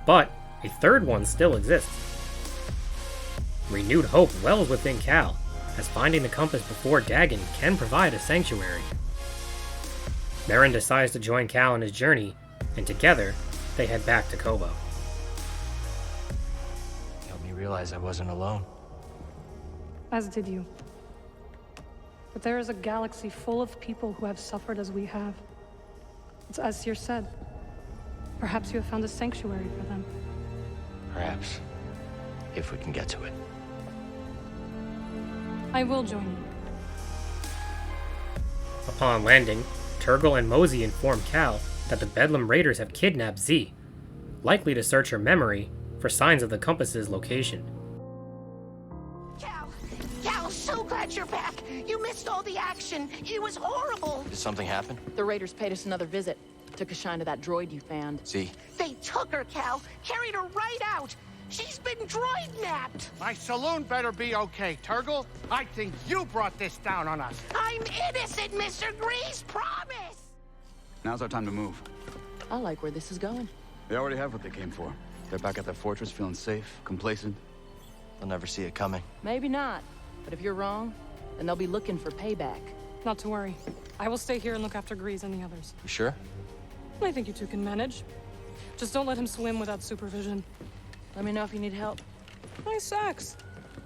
But a third one still exists. Renewed hope wells within Cal, as finding the compass before Dagon can provide a sanctuary. Merrin decides to join Cal on his journey, and together, they head back to Koboh. Helped me realize I wasn't alone. As did you. But there is a galaxy full of people who have suffered as we have. It's as Seer said. Perhaps you have found a sanctuary for them. Perhaps. If we can get to it. I will join you. Upon landing, Turgle and Mosey inform Cal that the Bedlam Raiders have kidnapped Z, likely to search her memory for signs of the compass's location. Cal, so glad you're back. You missed all the action. It was horrible. Did something happen? The Raiders paid us another visit. Took a shine to that droid you found. Z. They took her, Cal. Carried her right out. She's been droid-napped. My saloon better be okay, Turgle. I think you brought this down on us. I'm innocent, Mr. Grease, promise. Now's our time to move. I like where this is going. They already have what they came for. They're back at their fortress feeling safe, complacent. They'll never see it coming. Maybe not. But if you're wrong, then they'll be looking for payback. Not to worry. I will stay here and look after Grease and the others. You sure? I think you two can manage. Just don't let him swim without supervision. Let me know if you need help. Nice sex.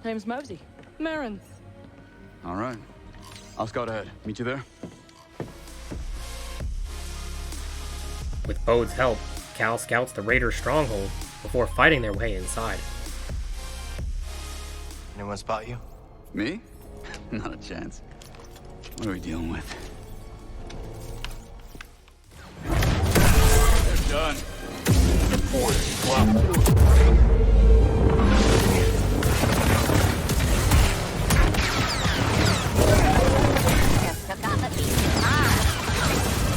Name's Mosey. Merrin. All right. I'll scout ahead. Meet you there? With Bode's help, Cal scouts the Raider stronghold before fighting their way inside. Anyone spot you? Me? Not a chance. What are we dealing with? They're done.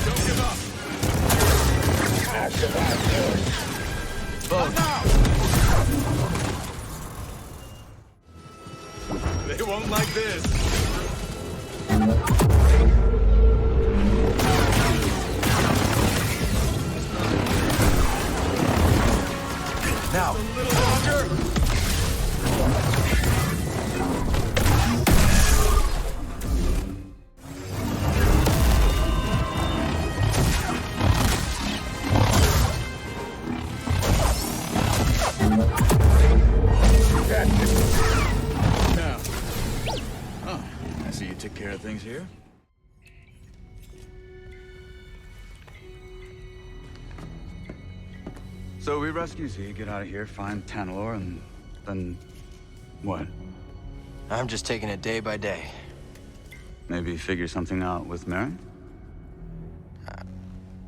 Don't give up. They won't like this. Now. A little longer. Now. Oh, I see you took care of things here. So we rescue Z, get out of here, find Tanalorr, and then what? I'm just taking it day by day. Maybe figure something out with Merrin?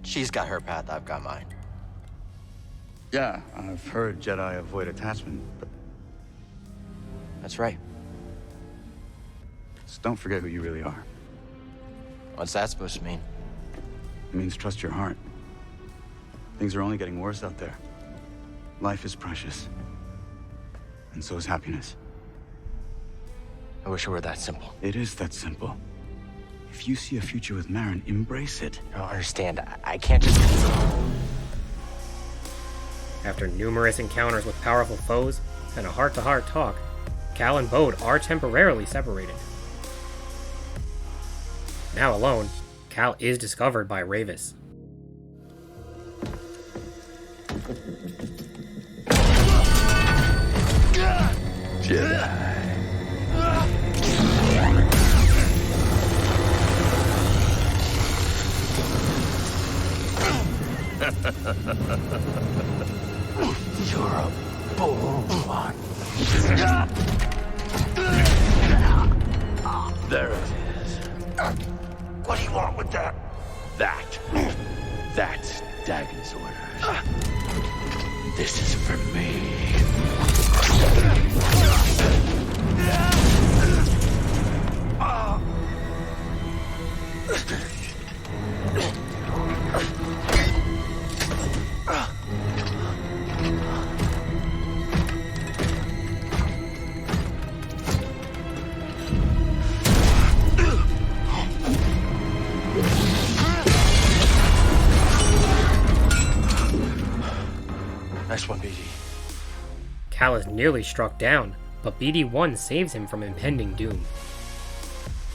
She's got her path, I've got mine. Yeah, I've heard Jedi avoid attachment, but That's right. just don't forget who you really are. What's that supposed to mean? It means trust your heart. Things are only getting worse out there. Life is precious. And so is happiness. I wish it were that simple. It is that simple. If you see a future with Marin, embrace it. I don't understand. I can't just... After numerous encounters with powerful foes and a heart-to-heart talk, Cal and Bode are temporarily separated. Now alone, Cal is discovered by Ravis. Jedi. You're a bold one. There it is. What do you want with that? That's Dagon's orders. This is for me. Nice one, BD. Cal is nearly struck down, but BD-1 saves him from impending doom.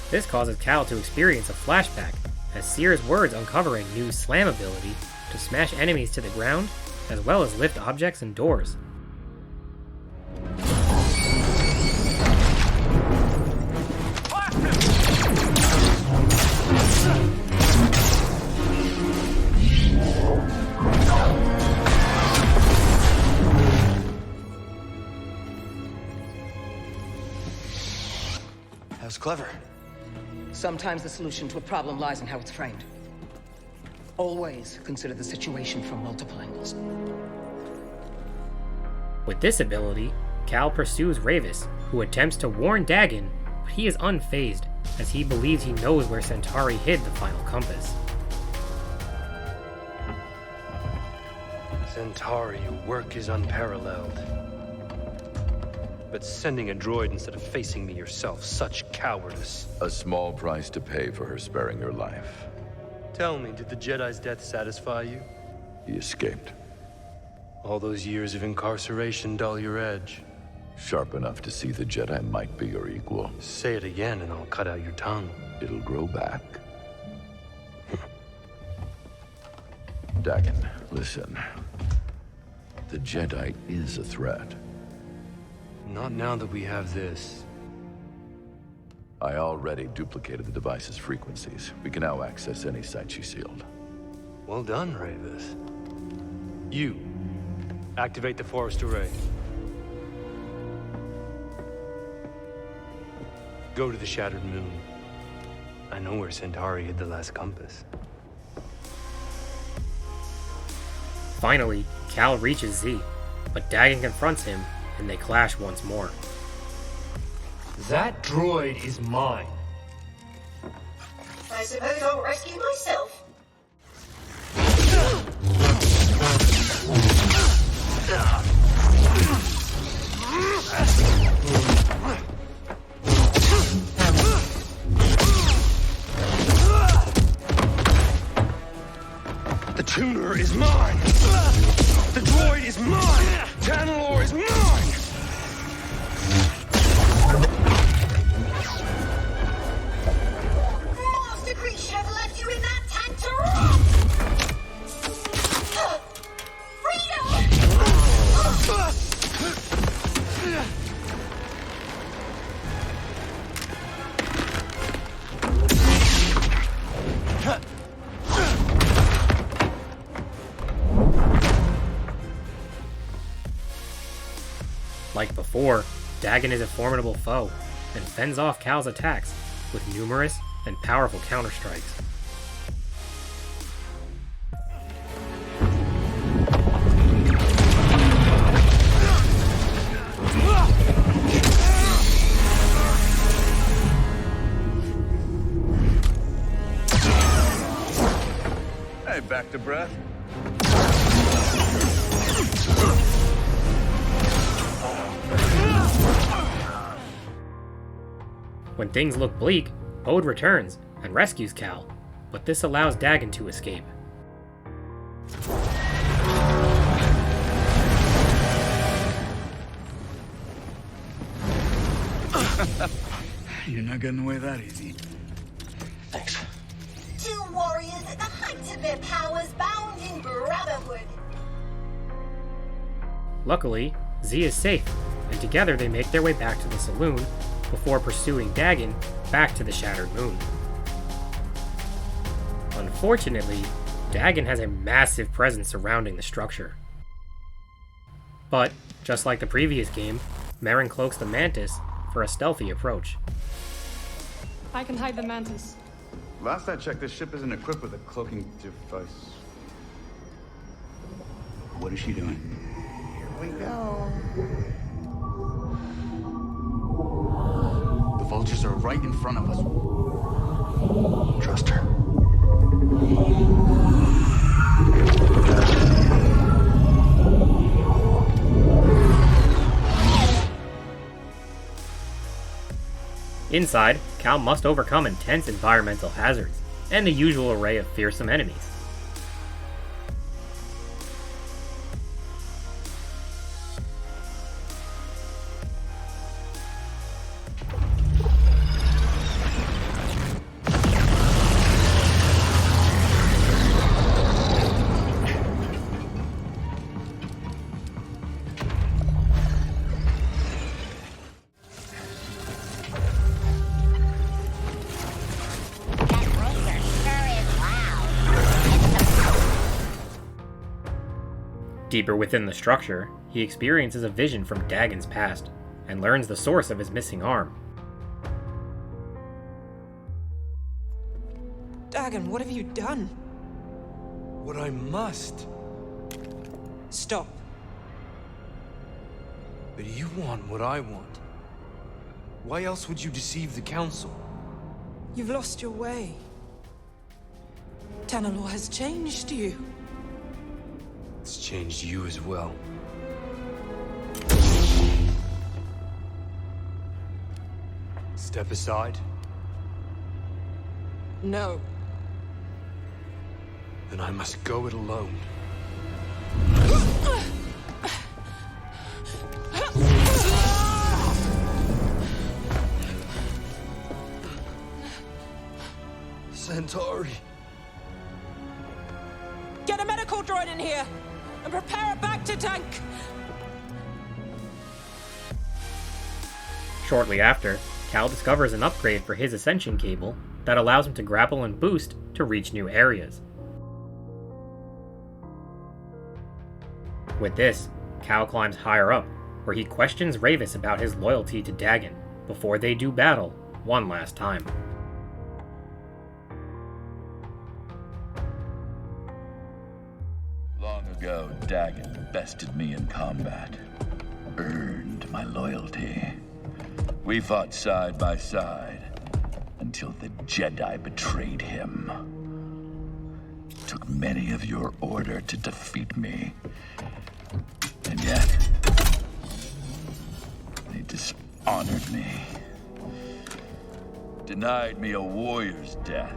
This causes Cal to experience a flashback, as Seer's words uncover a new slam ability to smash enemies to the ground, as well as lift objects and doors. That was clever. Sometimes the solution to a problem lies in how it's framed. Always consider the situation from multiple angles. With this ability, Cal pursues Ravis, who attempts to warn Dagon, but he is unfazed, as he believes he knows where Centauri hid the final compass. Centauri, your work is unparalleled. But sending a droid instead of facing me yourself, such cowardice. A small price to pay for her sparing your life. Tell me, did the Jedi's death satisfy you? He escaped. All those years of incarceration dull your edge. Sharp enough to see the Jedi might be your equal. Say it again and I'll cut out your tongue. It'll grow back. Dagon, listen. The Jedi is a threat. Not now that we have this. I already duplicated the device's frequencies. We can now access any site she sealed. Well done, Ravis. You, activate the forest array. Go to the Shattered Moon. I know where Centauri hid the last compass. Finally, Cal reaches Z, but Dagon confronts him, and they clash once more. That droid is mine. I suppose I'll rescue myself. The tuner is mine! The droid is mine! Tanalor is mine! Master Creed should have left you in that tank to rot! Like before, Dagon is a formidable foe, and fends off Cal's attacks with numerous and powerful counterstrikes. Hey, back to breath. When things look bleak, Bode returns and rescues Cal, but this allows Dagon to escape. You're not getting away that easy. Thanks. Two warriors at the height of their powers, bound in brotherhood. Luckily, Z is safe, and together they make their way back to the saloon before pursuing Dagon back to the Shattered Moon. Unfortunately, Dagon has a massive presence surrounding the structure. But, just like the previous game, Merrin cloaks the Mantis for a stealthy approach. I can hide the Mantis. Last I checked, this ship isn't equipped with a cloaking device. What is she doing? Here we go. The vultures are right in front of us. Trust her. Inside, Cal must overcome intense environmental hazards and the usual array of fearsome enemies. Deeper within the structure, he experiences a vision from Dagon's past, and learns the source of his missing arm. Dagon, what have you done? What I must. Stop. But you want what I want. Why else would you deceive the Council? You've lost your way. Tanalor has changed you. It's changed you as well. Step aside. No. Then I must go it alone. Centauri. Get a medical droid in here! And prepare a back-to-tank! Shortly after, Cal discovers an upgrade for his ascension cable that allows him to grapple and boost to reach new areas. With this, Cal climbs higher up, where he questions Rayvis about his loyalty to Dagon before they do battle one last time. Long ago, Dagon bested me in combat. Earned my loyalty. We fought side by side until the Jedi betrayed him. It took many of your order to defeat me. And yet, they dishonored me. Denied me a warrior's death.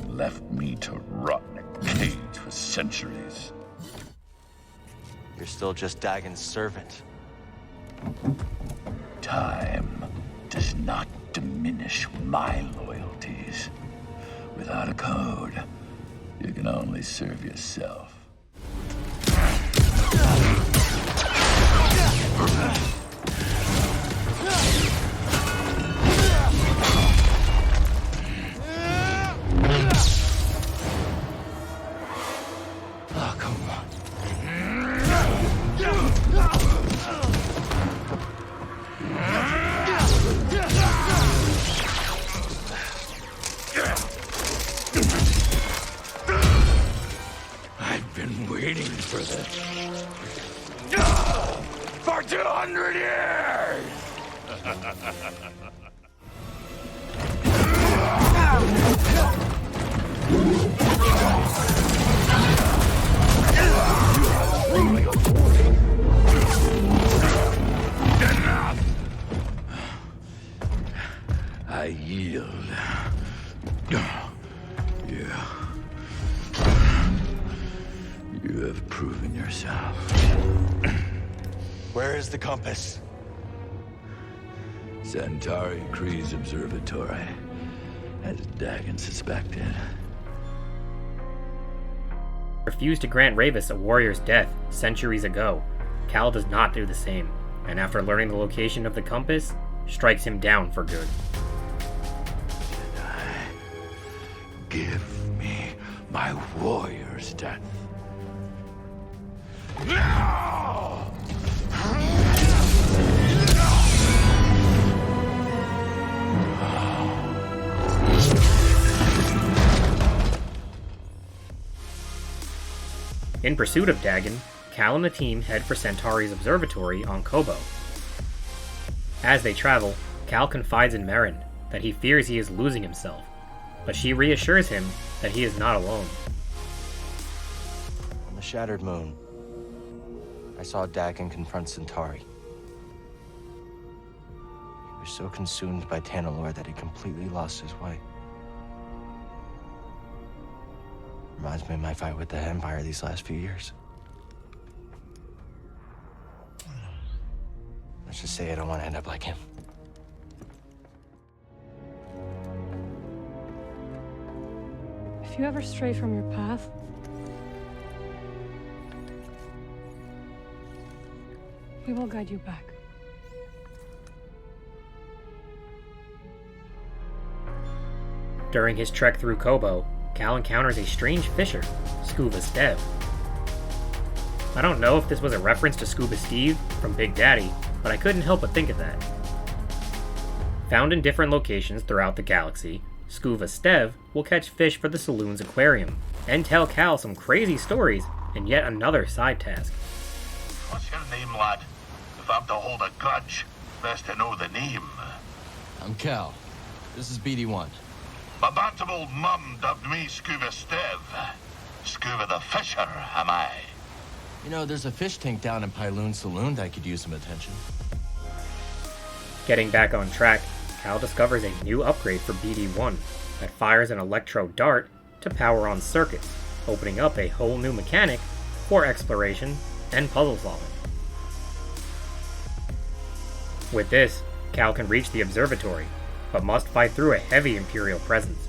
Left me to rot in a cage for centuries. You're still just Dagon's servant. Time does not diminish my loyalties. Without a code, you can only serve yourself. Oh, come on. I've been waiting for this. For 200 years! you. You have proven yourself. Where is the compass? Centauri Kree's observatory, as Dagan suspected. Refused to grant Ravis a warrior's death centuries ago, Cal does not do the same, and after learning the location of the compass, strikes him down for good. Give me my warrior's death. In pursuit of Dagan, Cal and the team head for Centauri's observatory on Kobo. As they travel, Cal confides in Merrin that he fears he is losing himself, but she reassures him that he is not alone. On the Shattered Moon, I saw Dagan confront Centauri. He was so consumed by Tanalorr that he completely lost his way. Reminds me of my fight with the Empire these last few years. Let's just say I don't want to end up like him. If you ever stray from your path, we will guide you back. During his trek through Kobo, Cal encounters a strange fisher, Scuba Stev. I don't know if this was a reference to Scuba Steve from Big Daddy, but I couldn't help but think of that. Found in different locations throughout the galaxy, Scuba Stev will catch fish for the Saloon's aquarium, and tell Cal some crazy stories in yet another side task. What's your name, lad? If I'm to hold a grudge, best to know the name. I'm Cal. This is BD1. My bantam old mum dubbed me Scuba Stev. Scuba the Fisher, am I? You know, there's a fish tank down in Pyloon's Saloon that could use some attention. Getting back on track, Cal discovers a new upgrade for BD1 that fires an electro dart to power on circuits, opening up a whole new mechanic for exploration and puzzle solving. With this, Cal can reach the observatory, but must fight through a heavy Imperial presence.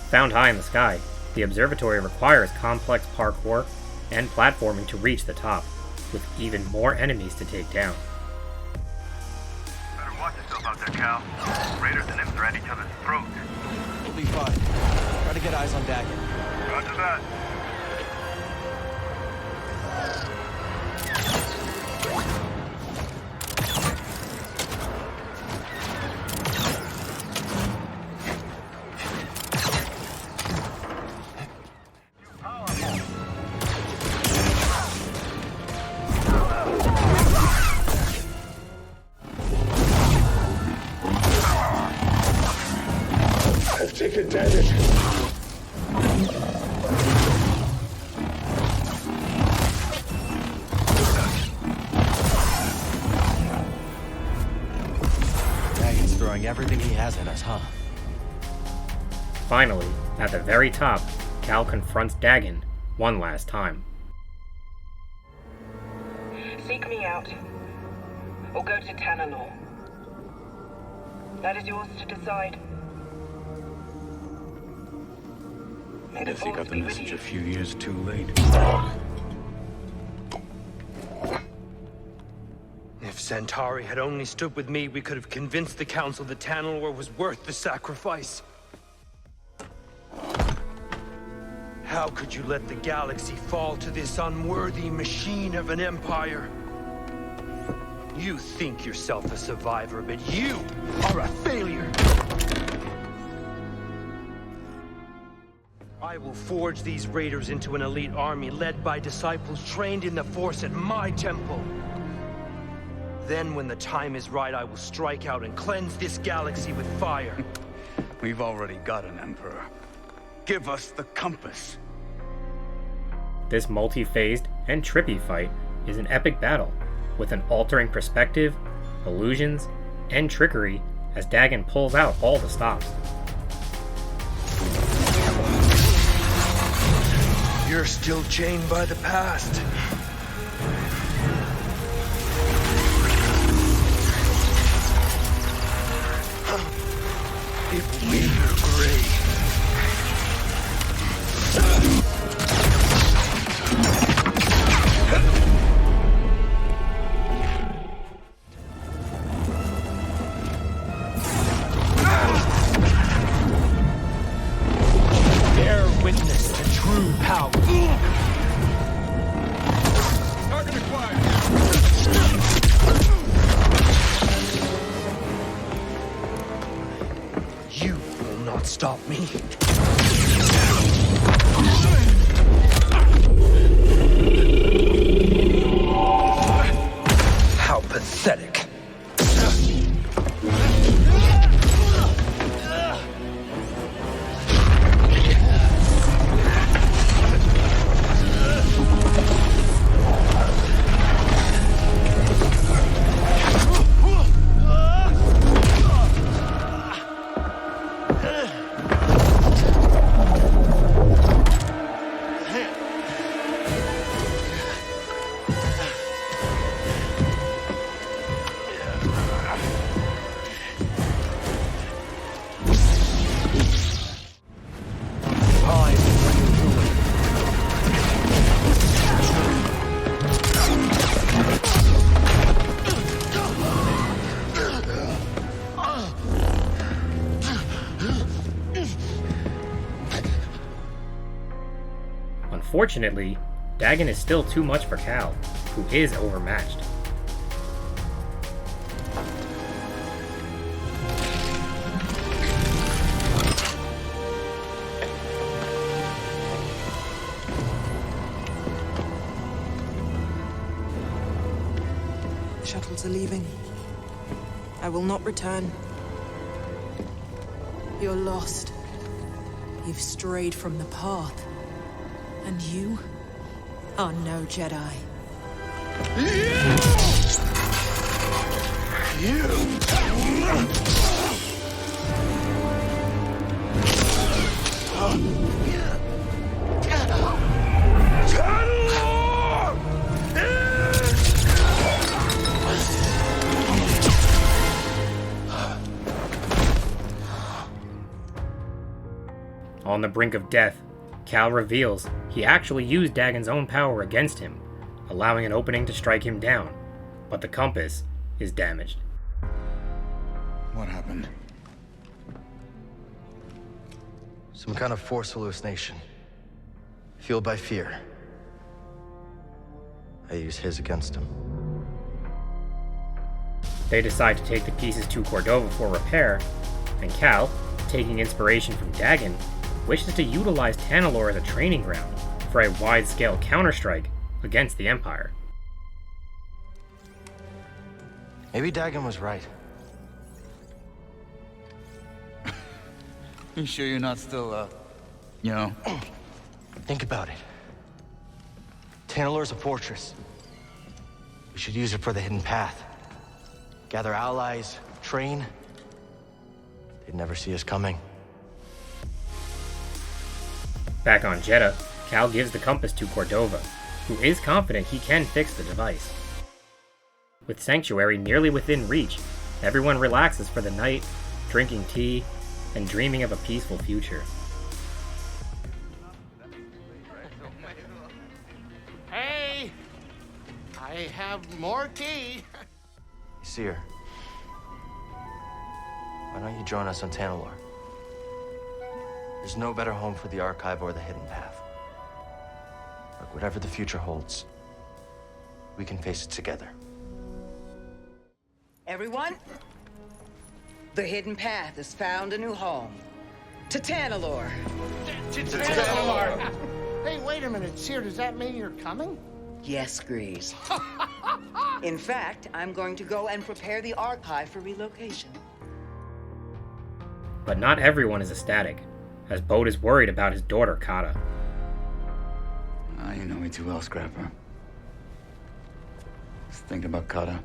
Found high in the sky, the observatory requires complex parkour and platforming to reach the top, with even more enemies to take down. Better watch yourself out there, Cal. Raiders and imps are at each other's throats. We'll be fine. Try to get eyes on Dagan. Roger that. Taken damage. Dagan's throwing everything he has at us, huh? Finally, at the very top, Cal confronts Dagan one last time. Seek me out, or go to Tanalorr. That is yours to decide. I guess he got the message a few years too late. If Centauri had only stood with me, we could have convinced the Council that Tanalorr was worth the sacrifice. How could you let the galaxy fall to this unworthy machine of an empire? You think yourself a survivor, but you are a failure! I will forge these raiders into an elite army led by disciples trained in the Force at my temple. Then, when the time is right, I will strike out and cleanse this galaxy with fire. We've already got an Emperor. Give us the compass. This multi-phased and trippy fight is an epic battle, with an altering perspective, illusions, and trickery as Dagan pulls out all the stops. You're still chained by the past. It will be your grave. Bear witness to true power. Target acquired. You will not stop me. How pathetic. Unfortunately, Dagon is still too much for Cal, who is overmatched. The shuttles are leaving. I will not return. You're lost. You've strayed from the path. And you are no Jedi. On the brink of death, Cal reveals he actually used Dagon's own power against him, allowing an opening to strike him down, but the compass is damaged. What happened? Some kind of force hallucination. Fueled by fear. I use his against him. They decide to take the pieces to Cordova for repair, and Cal, taking inspiration from Dagon, wishes to utilize Tanalorr as a training ground for a wide-scale counterstrike against the Empire. Maybe Dagon was right. You sure you're not still, you know? Think about it. Tanalorr's a fortress. We should use it for the hidden path. Gather allies, train. They'd never see us coming. Back on Jeddah, Cal gives the compass to Cordova, who is confident he can fix the device. With Sanctuary nearly within reach, everyone relaxes for the night, drinking tea, and dreaming of a peaceful future. Hey! I have more tea. Seer, why don't you join us on Tanalorr? There's no better home for the Archive or the Hidden Path. But whatever the future holds, we can face it together. Everyone, the Hidden Path has found a new home. To Tanalorr. Tanalorr. Hey, wait a minute, Seer, does that mean you're coming? Yes, Grease. In fact, I'm going to go and prepare the Archive for relocation. But not everyone is ecstatic, as Bode is worried about his daughter, Kata. You know me too well, Scrapper. Just thinking about Kata.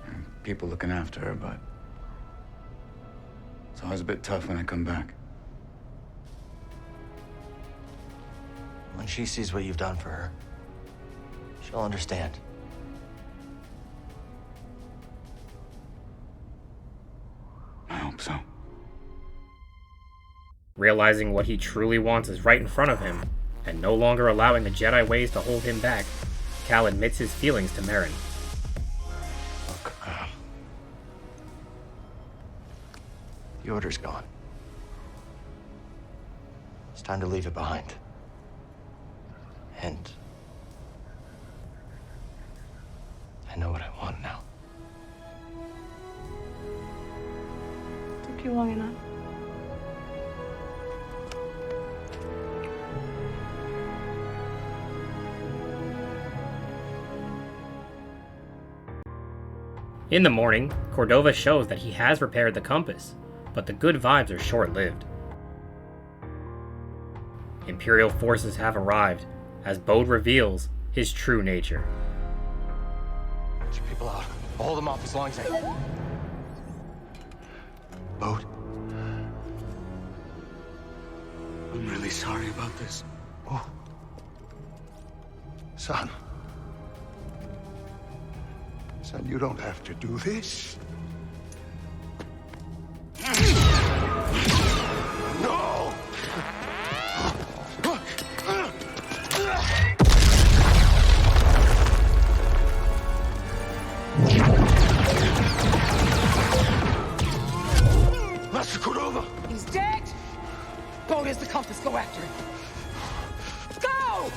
And people looking after her, but it's always a bit tough when I come back. When she sees what you've done for her, she'll understand. I hope so. Realizing what he truly wants is right in front of him, and no longer allowing the Jedi ways to hold him back, Cal admits his feelings to Merrin. Look, the Order's gone. It's time to leave it behind. And I know what I want now. Took you long enough. In the morning, Cordova shows that he has repaired the compass, but the good vibes are short-lived. Imperial forces have arrived, as Bode reveals his true nature. Get your people out. I'll hold them off as long as I can. Bode? I'm really sorry about this. Oh. Son. Son, you don't have to do this. No! Master Cordova! He's dead! Bode has the compass. Go after him. Go!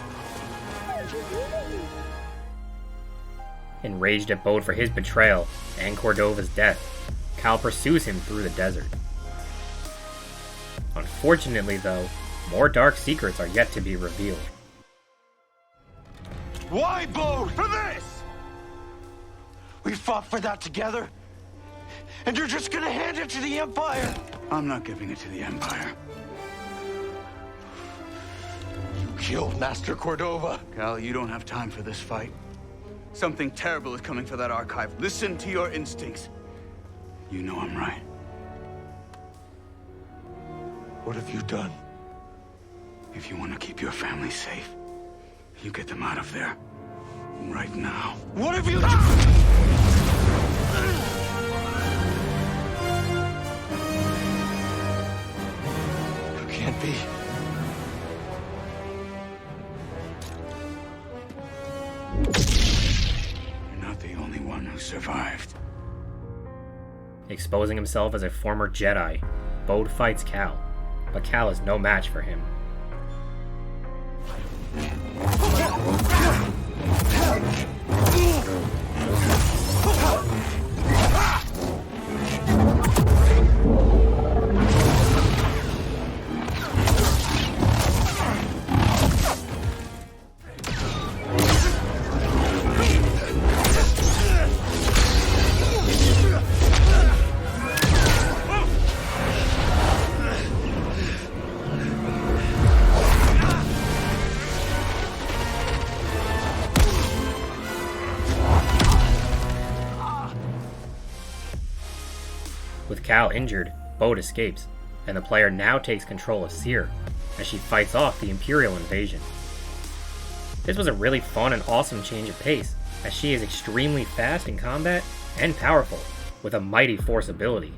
Enraged at Bode for his betrayal and Cordova's death, Cal pursues him through the desert. Unfortunately, though, more dark secrets are yet to be revealed. Why, Bode? For this! We fought for that together, and you're just gonna hand it to the Empire! I'm not giving it to the Empire. You killed Master Cordova. Cal, you don't have time for this fight. Something terrible is coming for that archive. Listen to your instincts. You know I'm right. What have you done? If you want to keep your family safe, you get them out of there. Right now. What have you done? You can't be. You're not the only one who survived. Exposing himself as a former Jedi, Bode fights Cal, but Cal is no match for him. With Cal injured, Bode escapes, and the player now takes control of Cere, as she fights off the Imperial invasion. This was a really fun and awesome change of pace, as she is extremely fast in combat and powerful, with a mighty force ability.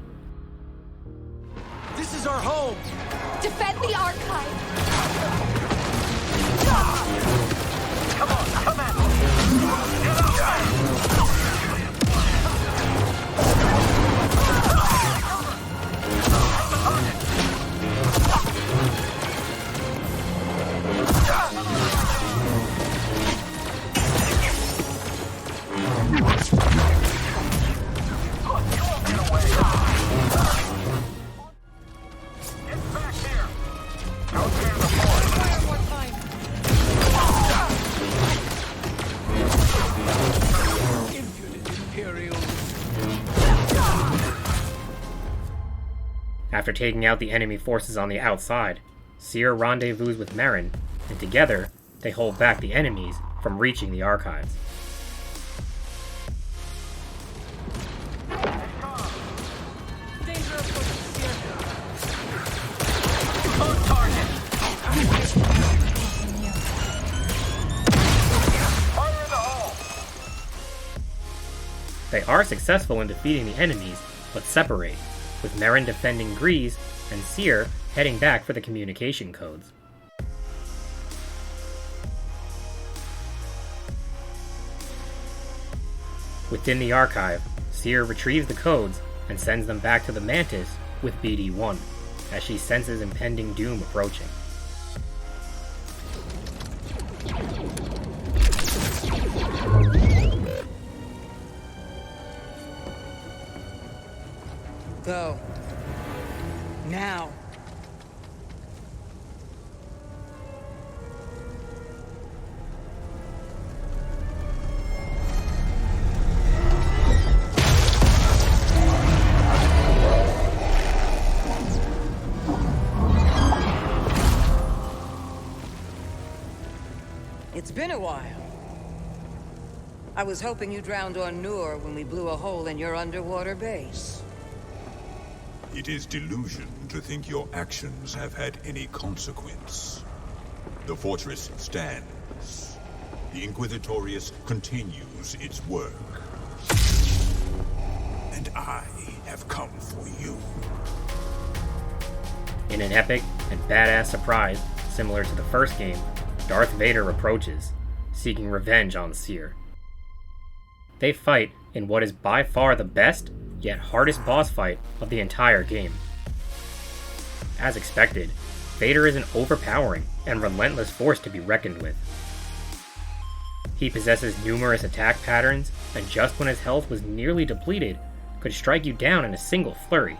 This is our home! Defend the archive! Come on, come at! Get outside! After taking out the enemy forces on the outside, Cere rendezvous with Merrin, and together, they hold back the enemies from reaching the archives. They are successful in defeating the enemies, but separate, with Merrin defending Grease and Cere heading back for the communication codes. Within the archive, Cere retrieves the codes and sends them back to the Mantis with BD-1, as she senses impending doom approaching. Go. Now. It's been a while. I was hoping you drowned on Nur when we blew a hole in your underwater base. It is delusion to think your actions have had any consequence. The fortress stands. The Inquisitorius continues its work. And I have come for you. In an epic and badass surprise, similar to the first game, Darth Vader approaches, seeking revenge on Cere. They fight in what is by far the best, yet hardest boss fight of the entire game. As expected, Vader is an overpowering and relentless force to be reckoned with. He possesses numerous attack patterns, and just when his health was nearly depleted, could strike you down in a single flurry.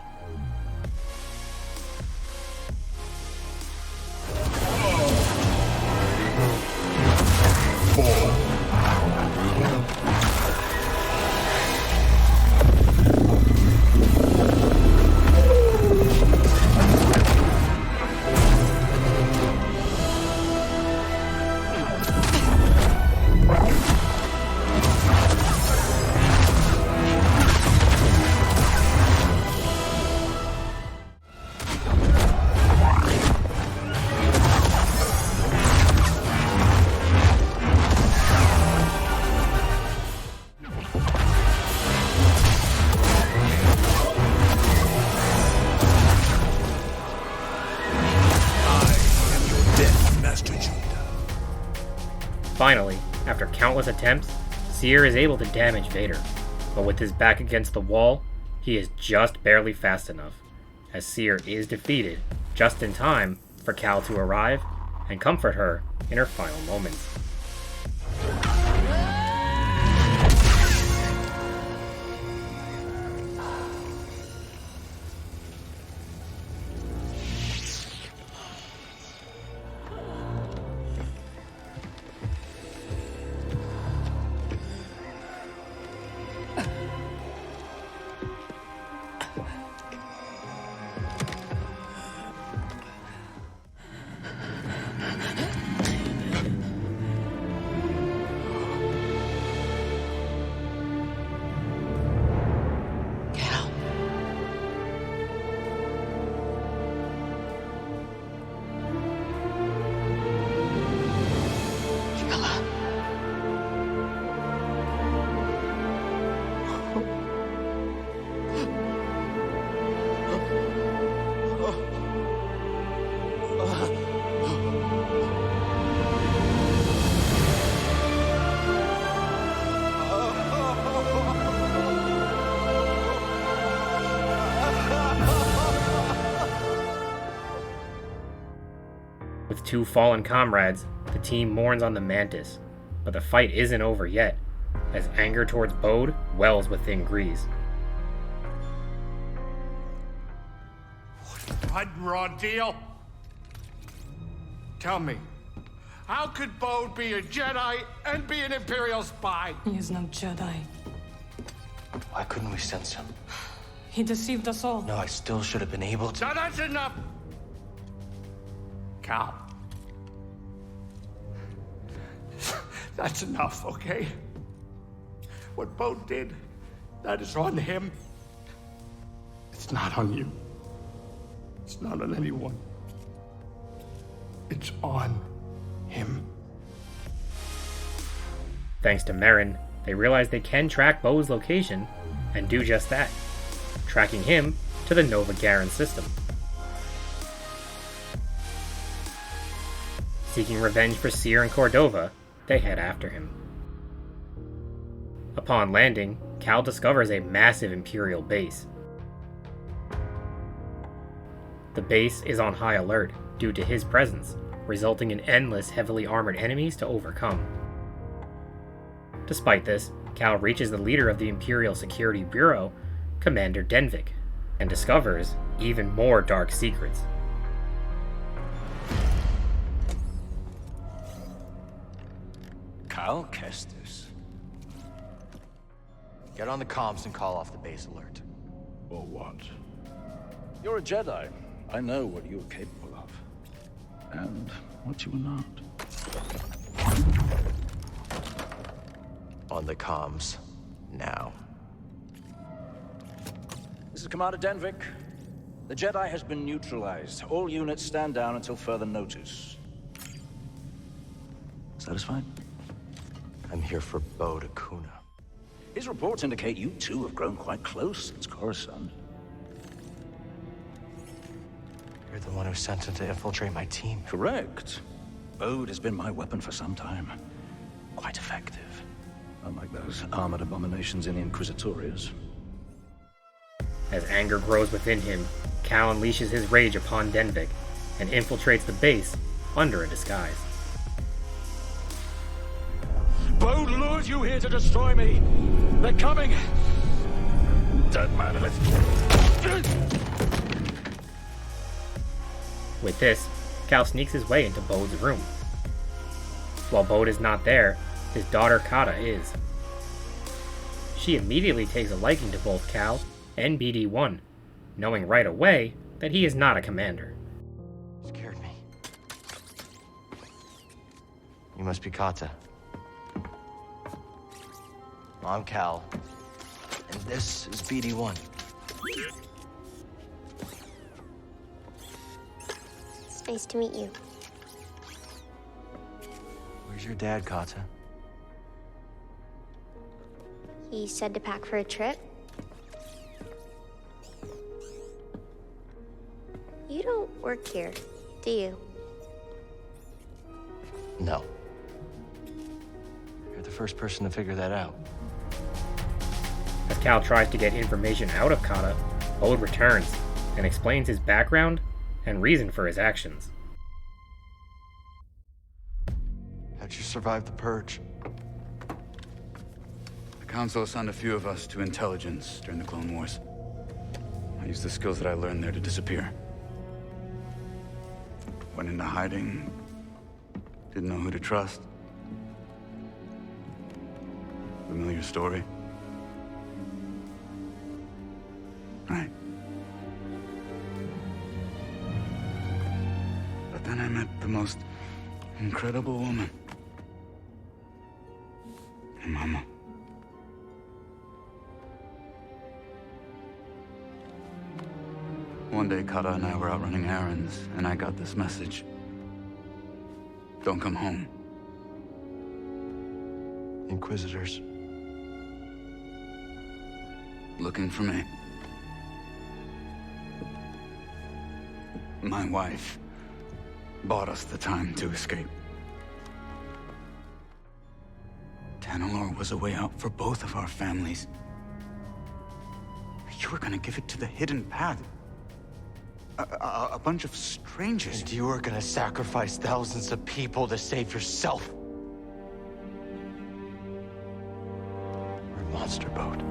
Finally, after countless attempts, Cere is able to damage Vader, but with his back against the wall, he is just barely fast enough, as Cere is defeated just in time for Cal to arrive and comfort her in her final moments. With two fallen comrades, the team mourns on the Mantis, but the fight isn't over yet, as anger towards Bode wells within Grease. Blood and raw deal? Tell me, how could Bode be a Jedi and be an Imperial spy? He is no Jedi. Why couldn't we sense him? He deceived us all. No, I still should have been able to. Now that's enough! Cal. That's enough, okay? What Bode did, that is on him. It's not on you. It's not on anyone. It's on him. Thanks to Merrin, they realize they can track Bo's location, and do just that, tracking him to the Nova Garen system. Seeking revenge for Seer and Cordova, they head after him. Upon landing, Cal discovers a massive Imperial base. The base is on high alert due to his presence, resulting in endless heavily armored enemies to overcome. Despite this, Cal reaches the leader of the Imperial Security Bureau, Commander Denvik, and discovers even more dark secrets. Cal Kestis. Get on the comms and call off the base alert. Or what? You're a Jedi. I know what you are capable of. And what you are not. On the comms. Now. This is Commander Denvik. The Jedi has been neutralized. All units stand down until further notice. Satisfied? I'm here for Bo Dakuna. His reports indicate you two have grown quite close since Coruscant. You're the one who sent him to infiltrate my team. Correct. Bode has been my weapon for some time. Quite effective. Unlike those armored abominations in the Inquisitorius. As anger grows within him, Cal unleashes his rage upon Denvik and infiltrates the base under a disguise. Bode lures you here to destroy me. They're coming. Dead man, let's... With this, Cal sneaks his way into Bode's room. While Bode is not there, his daughter Kata is. She immediately takes a liking to both Cal and BD-1, knowing right away that he is not a commander. Scared me. You must be Kata. I'm Cal, and this is BD-1. It's nice to meet you. Where's your dad, Kata? He said to pack for a trip. You don't work here, do you? No. You're the first person to figure that out. As Cal tries to get information out of Kata, Bode returns and explains his background and reason for his actions. How'd you survive the Purge? The Council assigned a few of us to intelligence during the Clone Wars. I used the skills that I learned there to disappear. Went into hiding. Didn't know who to trust. Familiar story? Right. But then I met the most incredible woman. My mama. One day, Kata and I were out running errands, and I got this message. Don't come home. Inquisitors. Looking for me. My wife bought us the time to escape. Tanalorr was a way out for both of our families. You were gonna give it to the hidden path. A bunch of strangers. And you were gonna sacrifice thousands of people to save yourself. We're a monster boat.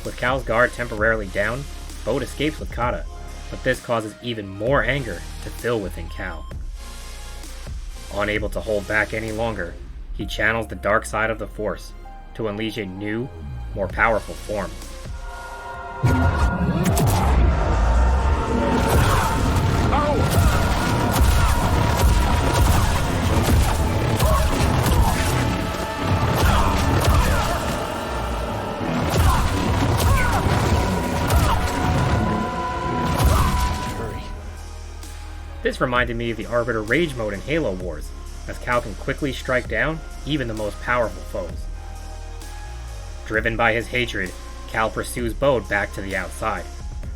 With Cal's guard temporarily down, Bode escapes with Kata, but this causes even more anger to fill within Cal. Unable to hold back any longer, he channels the dark side of the Force to unleash a new, more powerful form. This reminded me of the Arbiter Rage mode in Halo Wars, as Cal can quickly strike down even the most powerful foes. Driven by his hatred, Cal pursues Bode back to the outside,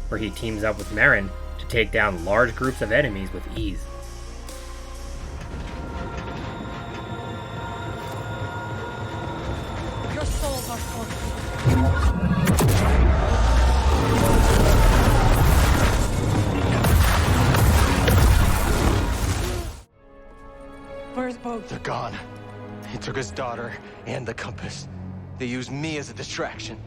where he teams up with Merrin to take down large groups of enemies with ease. Your souls are forfeit. Where's Bode? They're gone. He took his daughter and the compass. They used me as a distraction.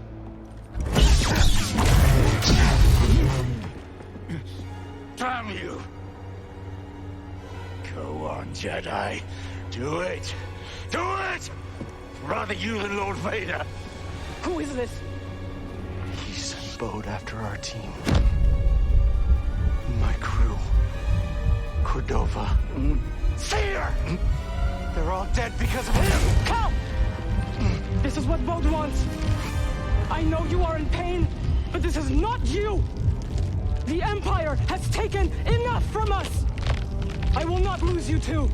Damn you! Go on, Jedi. Do it! Do it! Rather you than Lord Vader. Who is this? He sent Bode after our team. My crew. Cordova. Seer! They're all dead because of him! Cal! This is what Bode wants. I know you are in pain, but this is not you! The Empire has taken enough from us! I will not lose you two!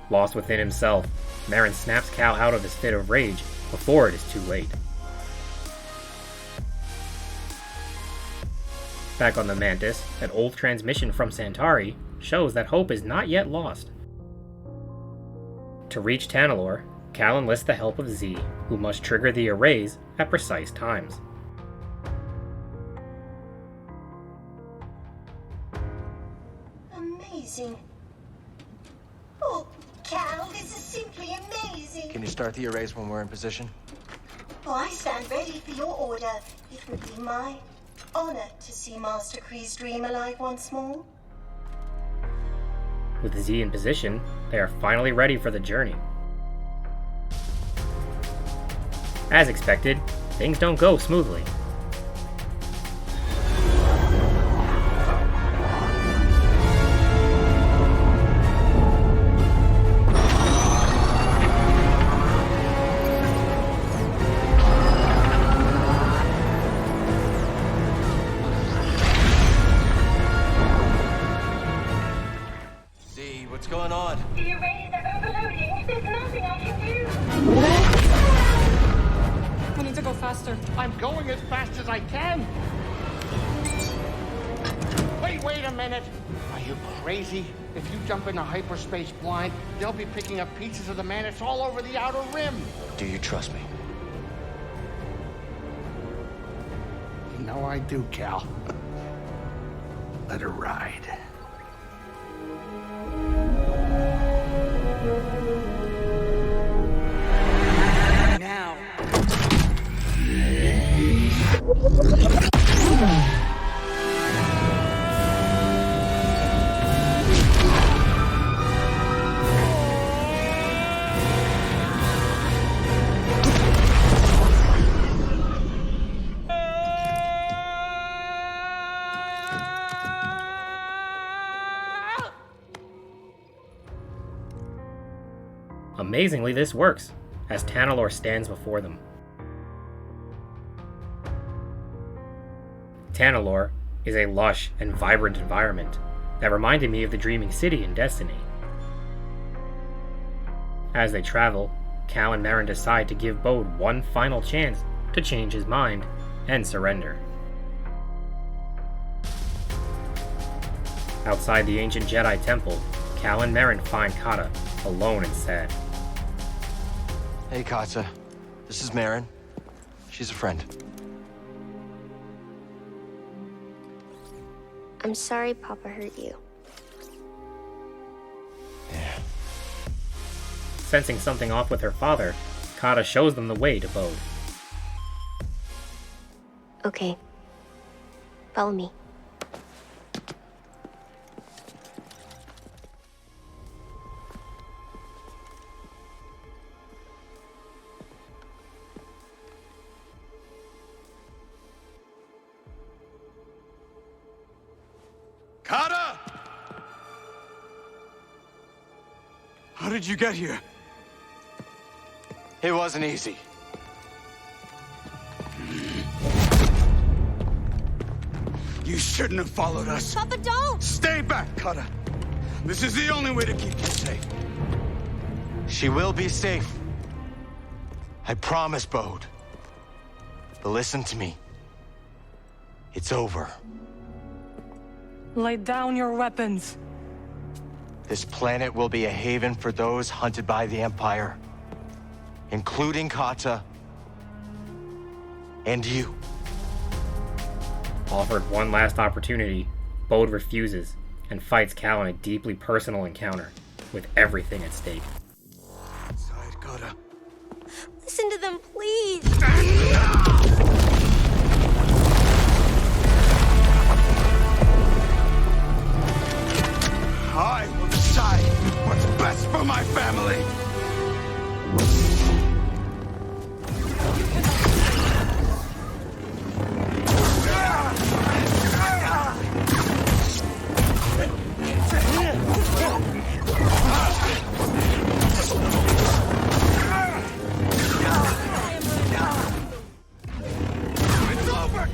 Lost within himself, Merrin snaps Cal out of his fit of rage before it is too late. Back on the Mantis, an old transmission from Centauri shows that hope is not yet lost. To reach Tanalorr, Cal enlists the help of Z, who must trigger the arrays at precise times. Amazing. Oh, Cal, this is simply amazing. Can you start the arrays when we're in position? Oh, I stand ready for your order. It would be my honor to see Master Kree's dream alive once more. With Z in position, they are finally ready for the journey. As expected, things don't go smoothly. Z, what's going on? The arrays are overloading. There's nothing I can do. We need to go faster. I'm going as fast as I can. Wait a minute. Are you crazy? If you jump into hyperspace blind, they'll be picking up pieces of the Mantis all over the outer rim. Do you trust me? You know I do, Cal. Let her ride. Now. Amazingly, this works, as Tanalorr stands before them. Tanalorr is a lush and vibrant environment that reminded me of the Dreaming City in Destiny. As they travel, Cal and Merrin decide to give Bode one final chance to change his mind and surrender. Outside the ancient Jedi temple, Cal and Merrin find Kata alone and sad. Hey, Katsa. This is Merrin. She's a friend. I'm sorry Papa hurt you. Yeah. Sensing something off with her father, Kata shows them the way to Bode. Okay. Follow me. Kata! How did you get here? It wasn't easy. You shouldn't have followed us. Papa, don't! Stay back, Cutter. This is the only way to keep you safe. She will be safe. I promise, Bode. But listen to me. It's over. Lay down your weapons. This planet will be a haven for those hunted by the Empire, including Kata and you. Offered one last opportunity, Bode refuses and fights Cal in a deeply personal encounter, with everything at stake. Inside, Cutter. Listen to them, please! I will decide what's best for my family. It's over,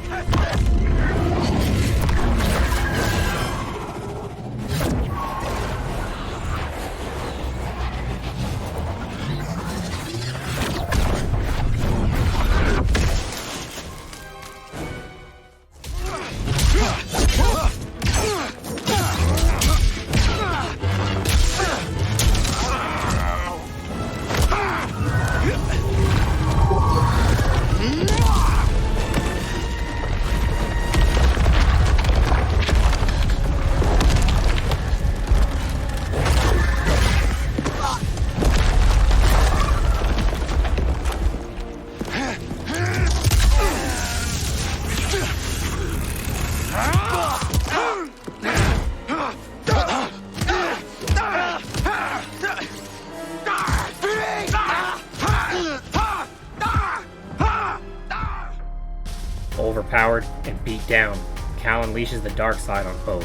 Overpowered and beat down, Cal unleashes the dark side on Bode.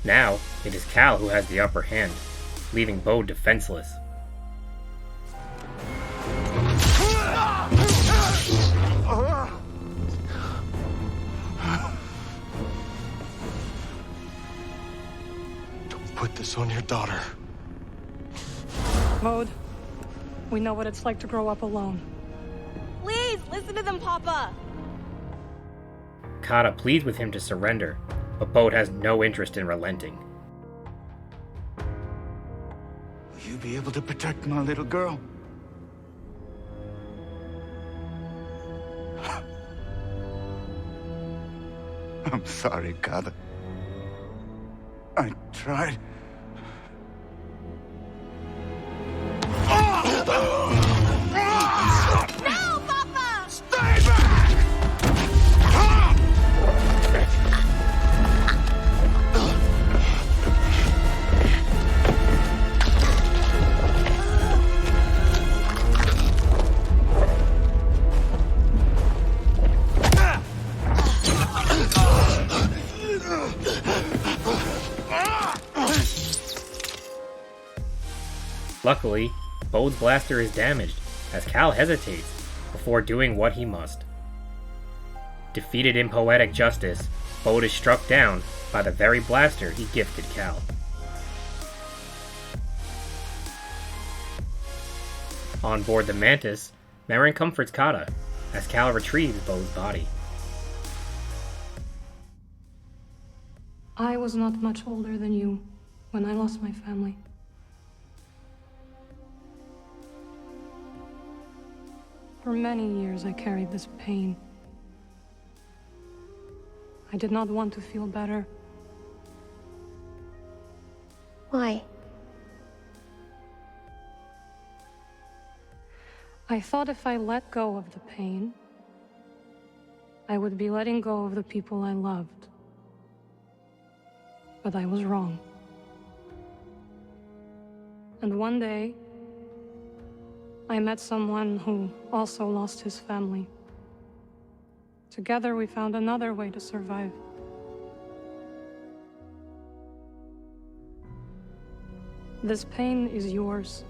Now, it is Cal who has the upper hand, leaving Bode defenseless. Don't put this on your daughter. Bode, we know what it's like to grow up alone. Please, listen to them, Papa! Kata pleads with him to surrender, but Bode has no interest in relenting. Will you be able to protect my little girl? I'm sorry, Kata. I tried. No, Papa! Stay back! Luckily, Bode's blaster is damaged, as Cal hesitates before doing what he must. Defeated in poetic justice, Bode is struck down by the very blaster he gifted Cal. On board the Mantis, Marin comforts Kata as Cal retrieves Bode's body. I was not much older than you when I lost my family. For many years, I carried this pain. I did not want to feel better. Why? I thought if I let go of the pain, I would be letting go of the people I loved. But I was wrong. And one day, I met someone who also lost his family. Together we found another way to survive. This pain is yours.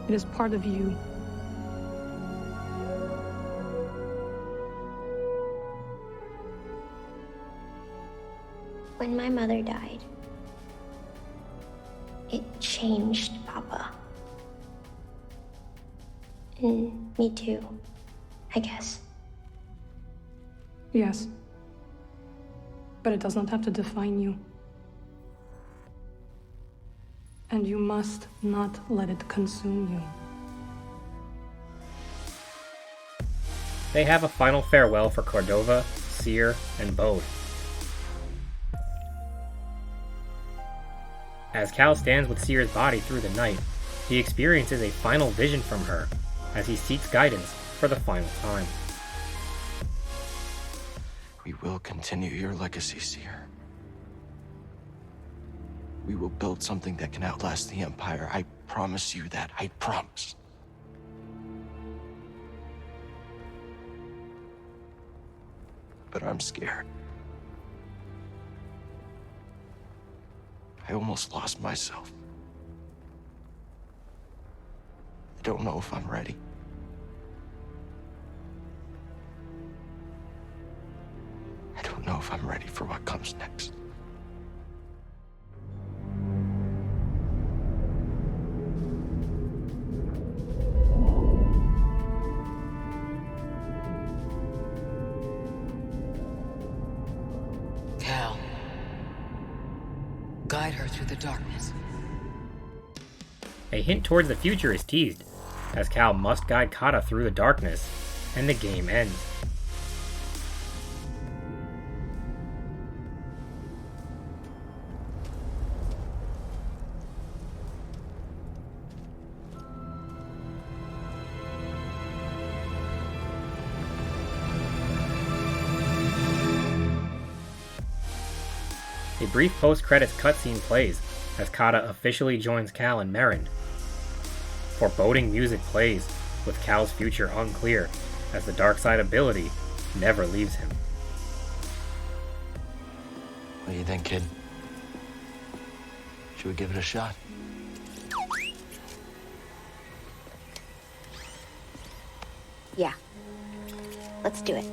It is part of you. When my mother died, it changed Papa. And me too, I guess. Yes. But it does not have to define you. And you must not let it consume you. They have a final farewell for Cordova, Cere, and Bode. As Cal stands with Cere's body through the night, he experiences a final vision from her as he seeks guidance for the final time. We will continue your legacy, Cere. We will build something that can outlast the Empire. I promise you that. I promise. But I'm scared. I almost lost myself. I don't know if I'm ready. I don't know if I'm ready for what comes next. Cal, guide her through the darkness. A hint towards the future is teased, as Cal must guide Kata through the darkness, and the game ends. A brief post-credits cutscene plays as Kata officially joins Cal and Merrin. Foreboding music plays, with Cal's future unclear, as the dark side ability never leaves him. What do you think, kid? Should we give it a shot? Yeah. Let's do it.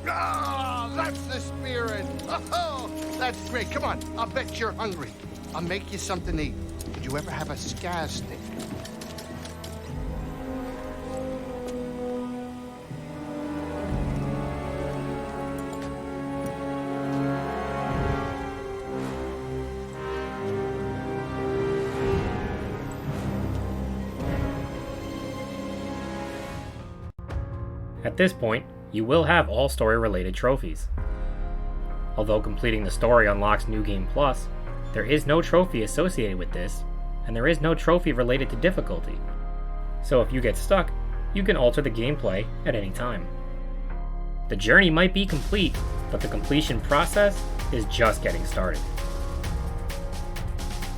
Ah, that's the spirit. Oh, that's great. Come on, I'll bet you're hungry. I'll make you something to eat. Did you ever have a scaz stick? At this point, you will have all story-related trophies. Although completing the story unlocks New Game Plus, there is no trophy associated with this, and there is no trophy related to difficulty. So if you get stuck, you can alter the gameplay at any time. The journey might be complete, but the completion process is just getting started.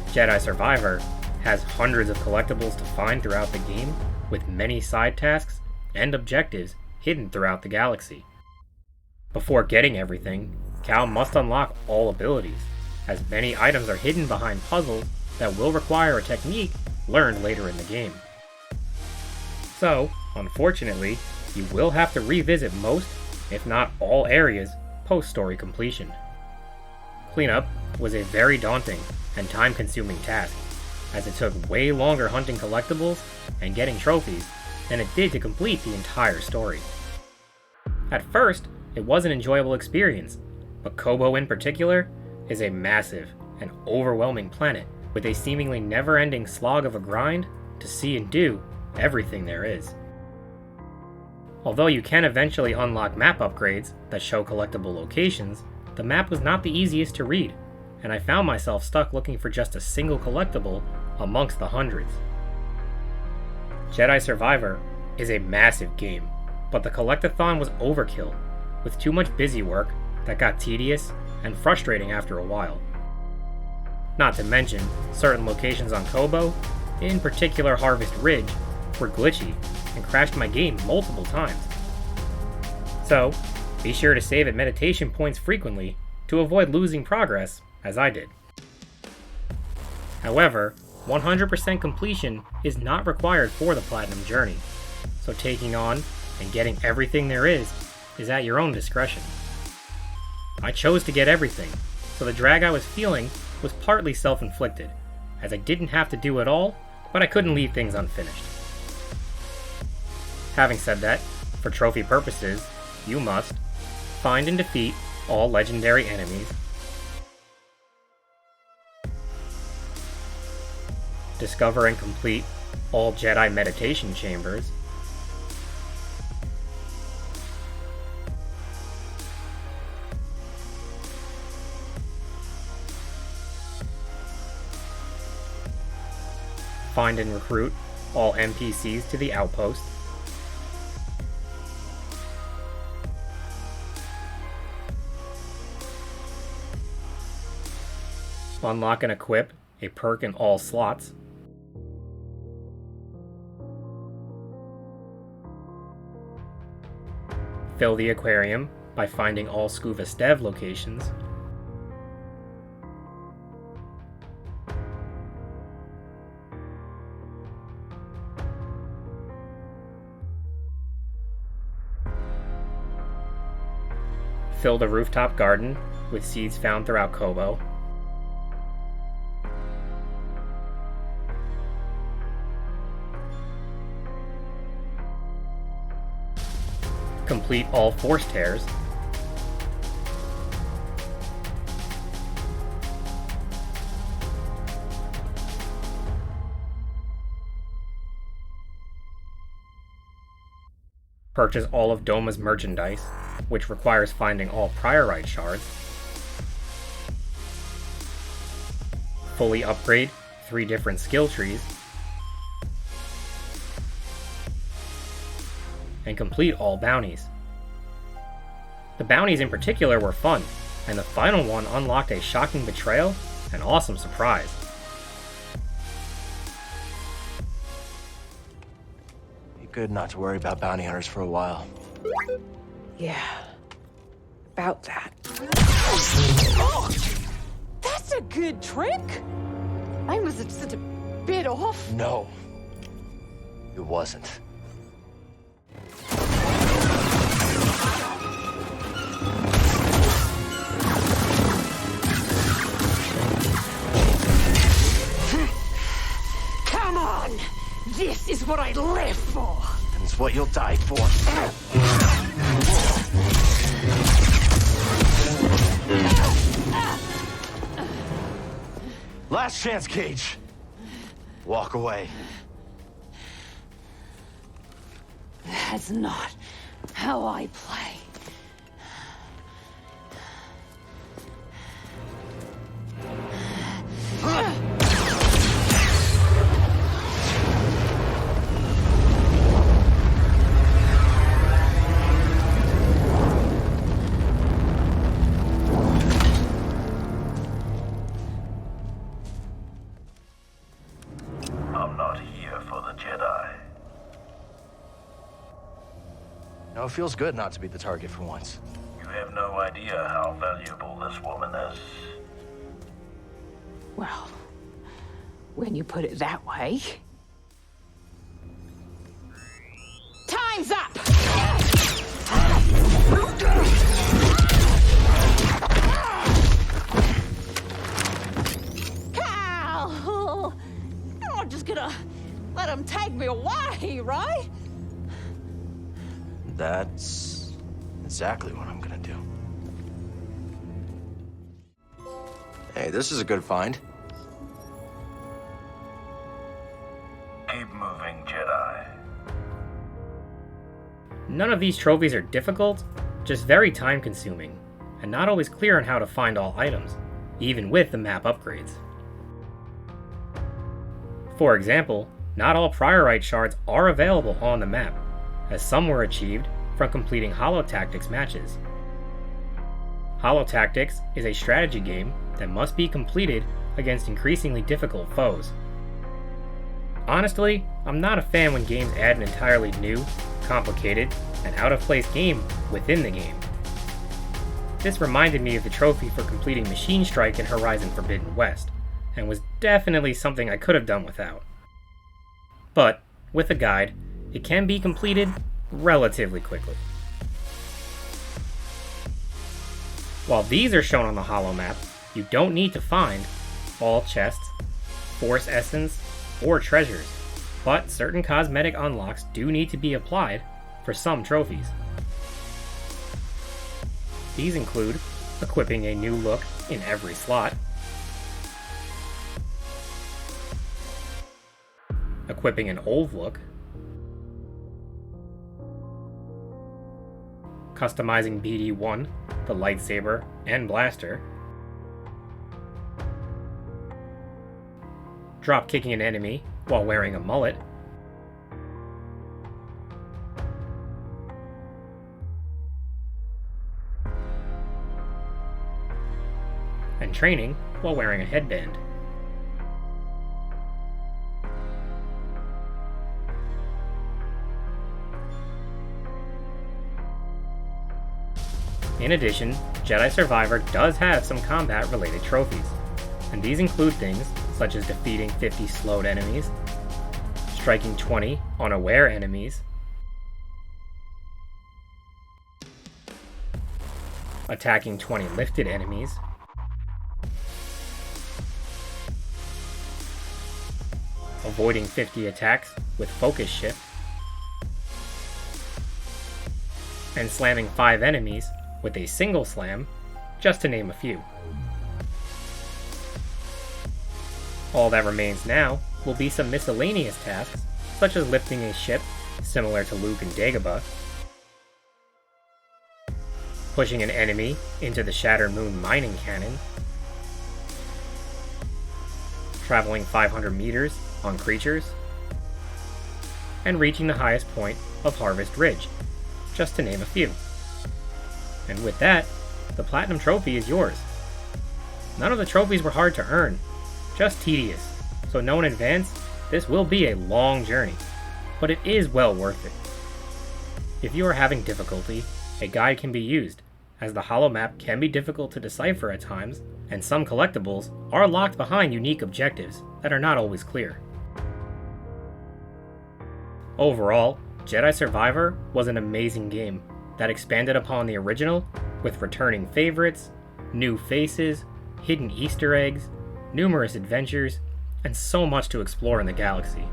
Jedi Survivor has hundreds of collectibles to find throughout the game, with many side tasks and objectives hidden throughout the galaxy. Before getting everything, Cal must unlock all abilities, as many items are hidden behind puzzles that will require a technique learned later in the game. So, unfortunately, you will have to revisit most, if not all areas, post-story completion. Cleanup was a very daunting and time-consuming task, as it took way longer hunting collectibles and getting trophies than it did to complete the entire story. At first, it was an enjoyable experience, but Kobo in particular is a massive and overwhelming planet with a seemingly never-ending slog of a grind to see and do everything there is. Although you can eventually unlock map upgrades that show collectible locations, the map was not the easiest to read, and I found myself stuck looking for just a single collectible amongst the hundreds. Jedi Survivor is a massive game, but the collectathon was overkill, with too much busy work that got tedious and frustrating after a while. Not to mention, certain locations on Kobo in particular Harvest Ridge, were glitchy and crashed my game multiple times. So, be sure to save at meditation points frequently to avoid losing progress, as I did. However, 100% completion is not required for the Platinum Journey, so taking on and getting everything there is at your own discretion. I chose to get everything, so the drag I was feeling was partly self-inflicted, as I didn't have to do it all, but I couldn't leave things unfinished. Having said that, for trophy purposes, you must find and defeat all legendary enemies, discover and complete all Jedi meditation chambers, find and recruit all NPCs to the outpost, unlock and equip a perk in all slots, fill the aquarium by finding all Scuva Stev locations, fill the rooftop garden with seeds found throughout Kobo, complete all Force Tears, purchase all of Doma's merchandise, which requires finding all Priorite shards, fully upgrade 3 different skill trees, and complete all bounties. The bounties in particular were fun, and the final one unlocked a shocking betrayal and awesome surprise. Be good not to worry about bounty hunters for a while. Yeah, about that. Oh, that's a good trick! I was just a bit off. No, it wasn't. Come on! This is what I live for! And it's what you'll die for. Last chance, Cage. Walk away. That's not how I play. I'm not here for the Jedi. No, it feels good not to be the target for once. You have no idea how valuable this woman is. Well, when you put it that way. Time's up! Cal! I'm not just gonna let him take me away, right? That's exactly what I'm gonna do. Hey, this is a good find. Keep moving, Jedi. None of these trophies are difficult, just very time-consuming, and not always clear on how to find all items, even with the map upgrades. For example, not all Priorite shards are available on the map, as some were achieved from completing Holotactics matches. Holotactics is a strategy game that must be completed against increasingly difficult foes. Honestly, I'm not a fan when games add an entirely new, complicated, and out-of-place game within the game. This reminded me of the trophy for completing Machine Strike in Horizon Forbidden West, and was definitely something I could have done without. But, with a guide, it can be completed relatively quickly. While these are shown on the holomap, you don't need to find all chests, Force Essence, or treasures, but certain cosmetic unlocks do need to be applied for some trophies. These include equipping a new look in every slot, equipping an old look, customizing BD1, the lightsaber and blaster, drop kicking an enemy while wearing a mullet, and training while wearing a headband. In addition, Jedi Survivor does have some combat-related trophies, and these include things such as defeating 50 slowed enemies, striking 20 unaware enemies, attacking 20 lifted enemies, avoiding 50 attacks with focus shift, and slamming 5 enemies with a single slam, just to name a few. All that remains now will be some miscellaneous tasks, such as lifting a ship similar to Luke and Dagobah, pushing an enemy into the Shattered Moon mining cannon, traveling 500 meters on creatures, and reaching the highest point of Harvest Ridge, just to name a few. And with that, the Platinum Trophy is yours. None of the trophies were hard to earn, just tedious, so know in advance this will be a long journey, but it is well worth it. If you are having difficulty, a guide can be used, as the holomap can be difficult to decipher at times, and some collectibles are locked behind unique objectives that are not always clear. Overall, Jedi Survivor was an amazing game that expanded upon the original with returning favorites, new faces, hidden Easter eggs, numerous adventures, and so much to explore in the galaxy.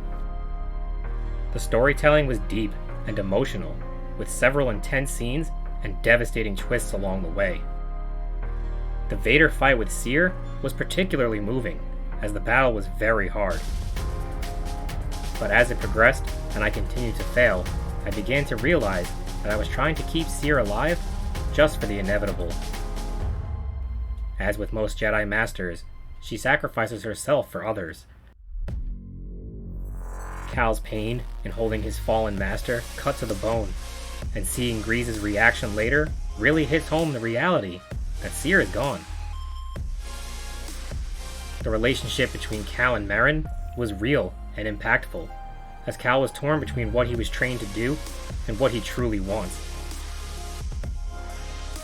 The storytelling was deep and emotional, with several intense scenes and devastating twists along the way. The Vader fight with Seer was particularly moving, as the battle was very hard. But as it progressed and I continued to fail, I began to realize that I was trying to keep Seer alive just for the inevitable. As with most Jedi Masters, she sacrifices herself for others. Cal's pain in holding his fallen master cut to the bone, and seeing Grease's reaction later really hits home the reality that Seer is gone. The relationship between Cal and Merrin was real and impactful, as Cal was torn between what he was trained to do and what he truly wants.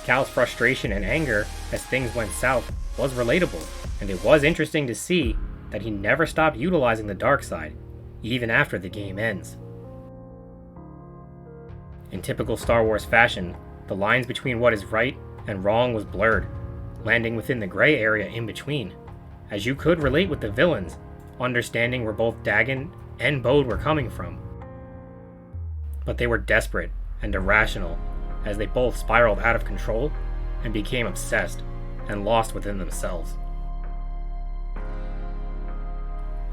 Cal's frustration and anger as things went south was relatable, and it was interesting to see that he never stopped utilizing the dark side, even after the game ends. In typical Star Wars fashion, the lines between what is right and wrong was blurred, landing within the gray area in between, as you could relate with the villains, understanding where both Dagan and Bode were coming from. But they were desperate and irrational, as they both spiraled out of control and became obsessed and lost within themselves.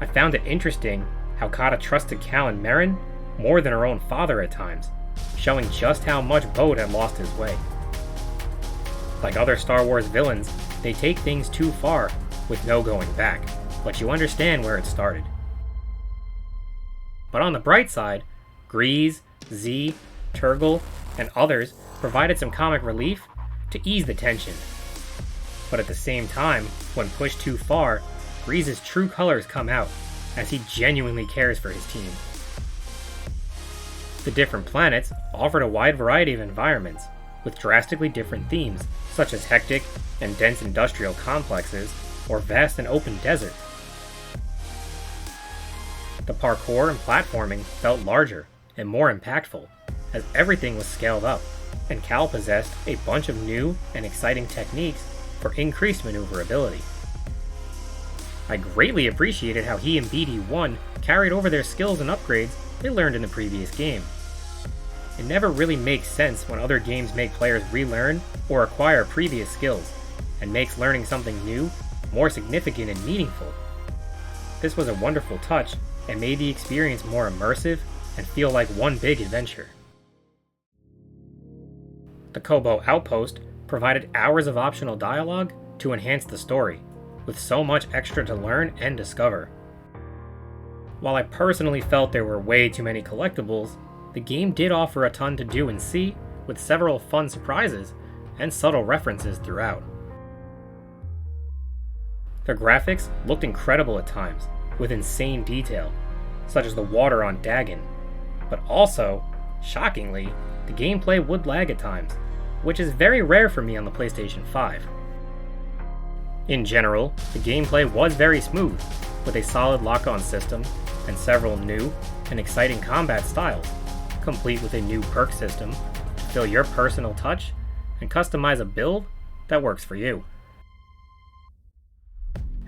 I found it interesting how Kata trusted Cal and Merrin more than her own father at times, showing just how much Bode had lost his way. Like other Star Wars villains, they take things too far with no going back, but you understand where it started. But on the bright side, Grease, Z, Turgle, and others provided some comic relief to ease the tension. But at the same time, when pushed too far, Grease's true colors come out, as he genuinely cares for his team. The different planets offered a wide variety of environments, with drastically different themes, such as hectic and dense industrial complexes, or vast and open deserts. The parkour and platforming felt larger and more impactful, as everything was scaled up, and Cal possessed a bunch of new and exciting techniques for increased maneuverability. I greatly appreciated how he and BD1 carried over their skills and upgrades they learned in the previous game. It never really makes sense when other games make players relearn or acquire previous skills, and makes learning something new more significant and meaningful. This was a wonderful touch and made the experience more immersive and feel like one big adventure. The Kobo Outpost provided hours of optional dialogue to enhance the story, with so much extra to learn and discover. While I personally felt there were way too many collectibles, the game did offer a ton to do and see, with several fun surprises and subtle references throughout. The graphics looked incredible at times, with insane detail, such as the water on Dagon, but also, shockingly, the gameplay would lag at times, which is very rare for me on the PlayStation 5. In general, the gameplay was very smooth, with a solid lock-on system and several new and exciting combat styles, complete with a new perk system to fill your personal touch and customize a build that works for you.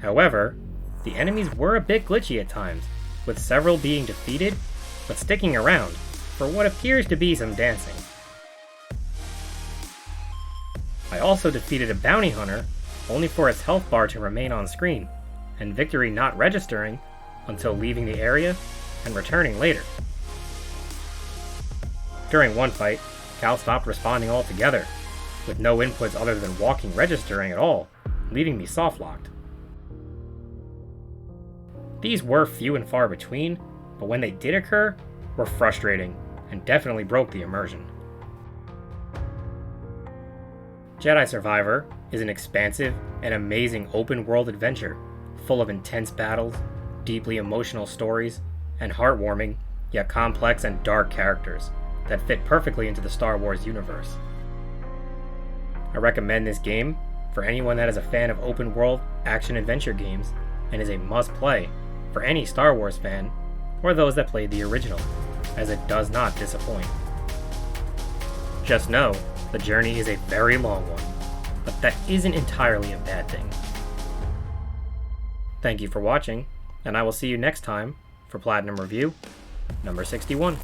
However, the enemies were a bit glitchy at times, with several being defeated, but sticking around for what appears to be some dancing. I also defeated a bounty hunter, only for its health bar to remain on screen, and victory not registering until leaving the area and returning later. During one fight, Cal stopped responding altogether, with no inputs other than walking registering at all, leaving me soft-locked. These were few and far between, but when they did occur, were frustrating and definitely broke the immersion. Jedi Survivor is an expansive and amazing open-world adventure, full of intense battles, deeply emotional stories, and heartwarming, yet complex and dark characters that fit perfectly into the Star Wars universe. I recommend this game for anyone that is a fan of open-world action-adventure games, and is a must-play for any Star Wars fan or those that played the original, as it does not disappoint. Just know, the journey is a very long one, but that isn't entirely a bad thing. Thank you for watching, and I will see you next time for Platinum Review number 61.